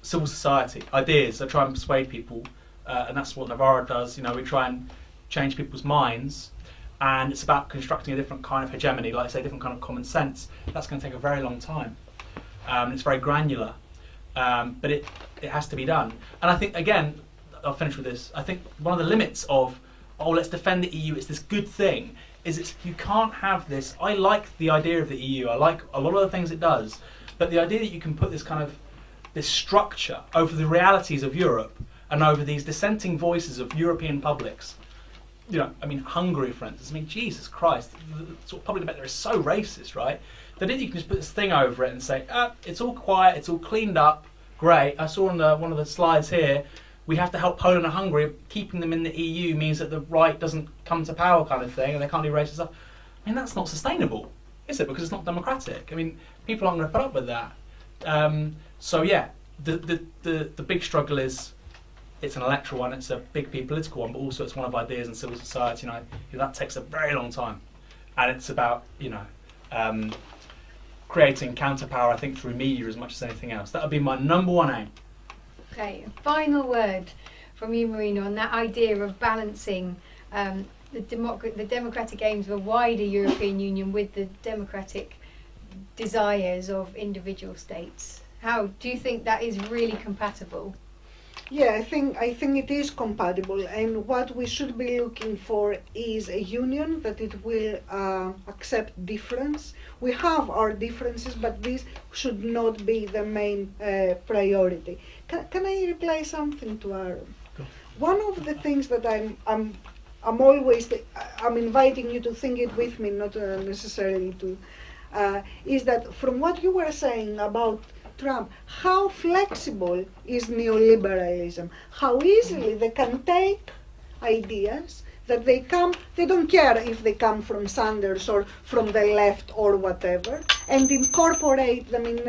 civil society, ideas. I try and persuade people, and that's what Novara does. You know, we try and change people's minds, and it's about constructing a different kind of hegemony, like I say, different kind of common sense. That's going to take a very long time. It's very granular, but it has to be done. And I think, again, I'll finish with this. I think one of the limits of, let's defend the EU, it's this good thing, is you can't have this. I like the idea of the EU. I like a lot of the things it does, but the idea that you can put this kind of this structure over the realities of Europe and over these dissenting voices of European publics. You know, I mean, Hungary, for instance. I mean, Jesus Christ, the sort of public debate there is so racist, right? That you can just put this thing over it and say, it's all quiet, it's all cleaned up, great. I saw on one of the slides here, we have to help Poland and Hungary. Keeping them in the EU means that the right doesn't come to power, kind of thing, and they can't do racist stuff. I mean, that's not sustainable, is it? Because it's not democratic. I mean, people aren't going to put up with that. So yeah, the big struggle is, it's an electoral one, it's a big P political one, but also it's one of ideas and civil society. That takes a very long time, and it's about creating counterpower, I think, through media as much as anything else. That would be my number one aim. Okay, final word from you, Marina, on that idea of balancing the democratic aims of a wider European Union with the democratic desires of individual states. How do you think that is really compatible? Yeah, I think it is compatible, and what we should be looking for is a union that it will accept difference. We have our differences, but this should not be the main priority. Can I reply something to Aaron? One of the things that I'm always inviting you to think it with me, not necessarily to, is that from what you were saying about Trump, how flexible is neoliberalism? How easily they can take ideas that they don't care if they come from Sanders or from the left or whatever, and incorporate them in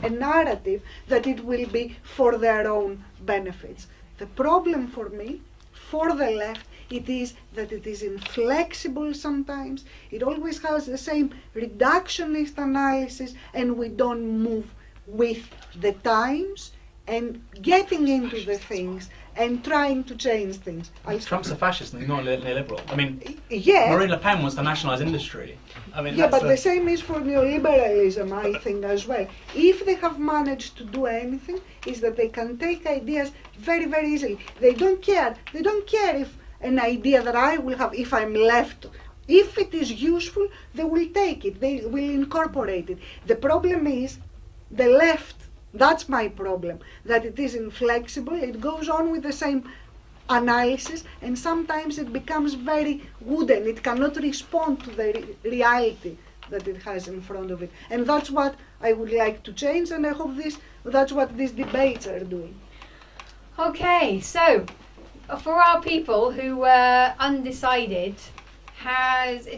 a narrative that it will be for their own benefits. The problem for me, for the left, it is that it is inflexible sometimes. It always has the same reductionist analysis, and we don't move with the times and getting into the things and trying to change things. Trump's a fascist and he's not a neoliberal. I mean, yeah. Marine Le Pen wants to nationalise industry. I mean, yeah, but the same is for neoliberalism, I think, as well. If they have managed to do anything, is that they can take ideas very, very easily. They don't care. They don't care if an idea that I will have, if I'm left, if it is useful, they will take it. They will incorporate it. The problem is the left. That's my problem, that it is inflexible, it goes on with the same analysis, and sometimes it becomes very wooden, it cannot respond to the reality that it has in front of it. And that's what I would like to change, and I hope that's what these debates are doing. Okay, so for our people who were undecided,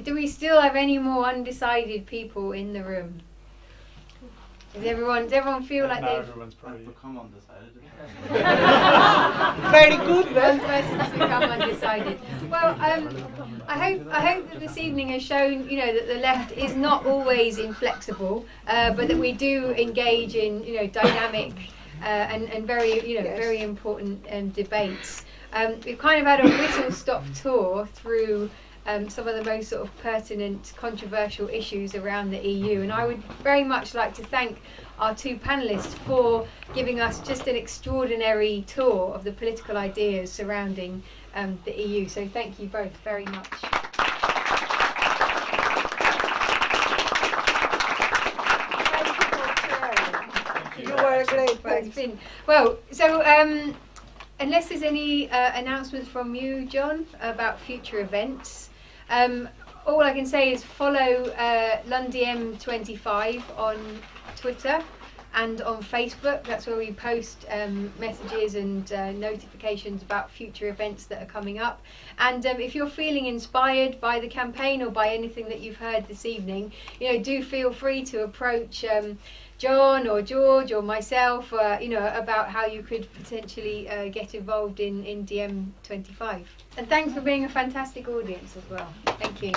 do we still have any more undecided people in the room? Does everyone feel like they've everyone's probably become undecided. Very good, one person's become undecided? Well, I hope that this evening has shown, that the left is not always inflexible, but that we do engage in, dynamic and very, very important debates. We've kind of had a whistle-stop tour through some of the most sort of pertinent, controversial issues around the EU, and I would very much like to thank our two panellists for giving us just an extraordinary tour of the political ideas surrounding the EU. So thank you both very much. You were great. It's been, so unless there's any announcements from you, John, about future events, all I can say is follow DiEM25 on Twitter and on Facebook. That's where we post messages and notifications about future events that are coming up. And if you're feeling inspired by the campaign or by anything that you've heard this evening, do feel free to approach John or George or myself, about how you could potentially get involved in DiEM25. And thanks for being a fantastic audience as well. Thank you.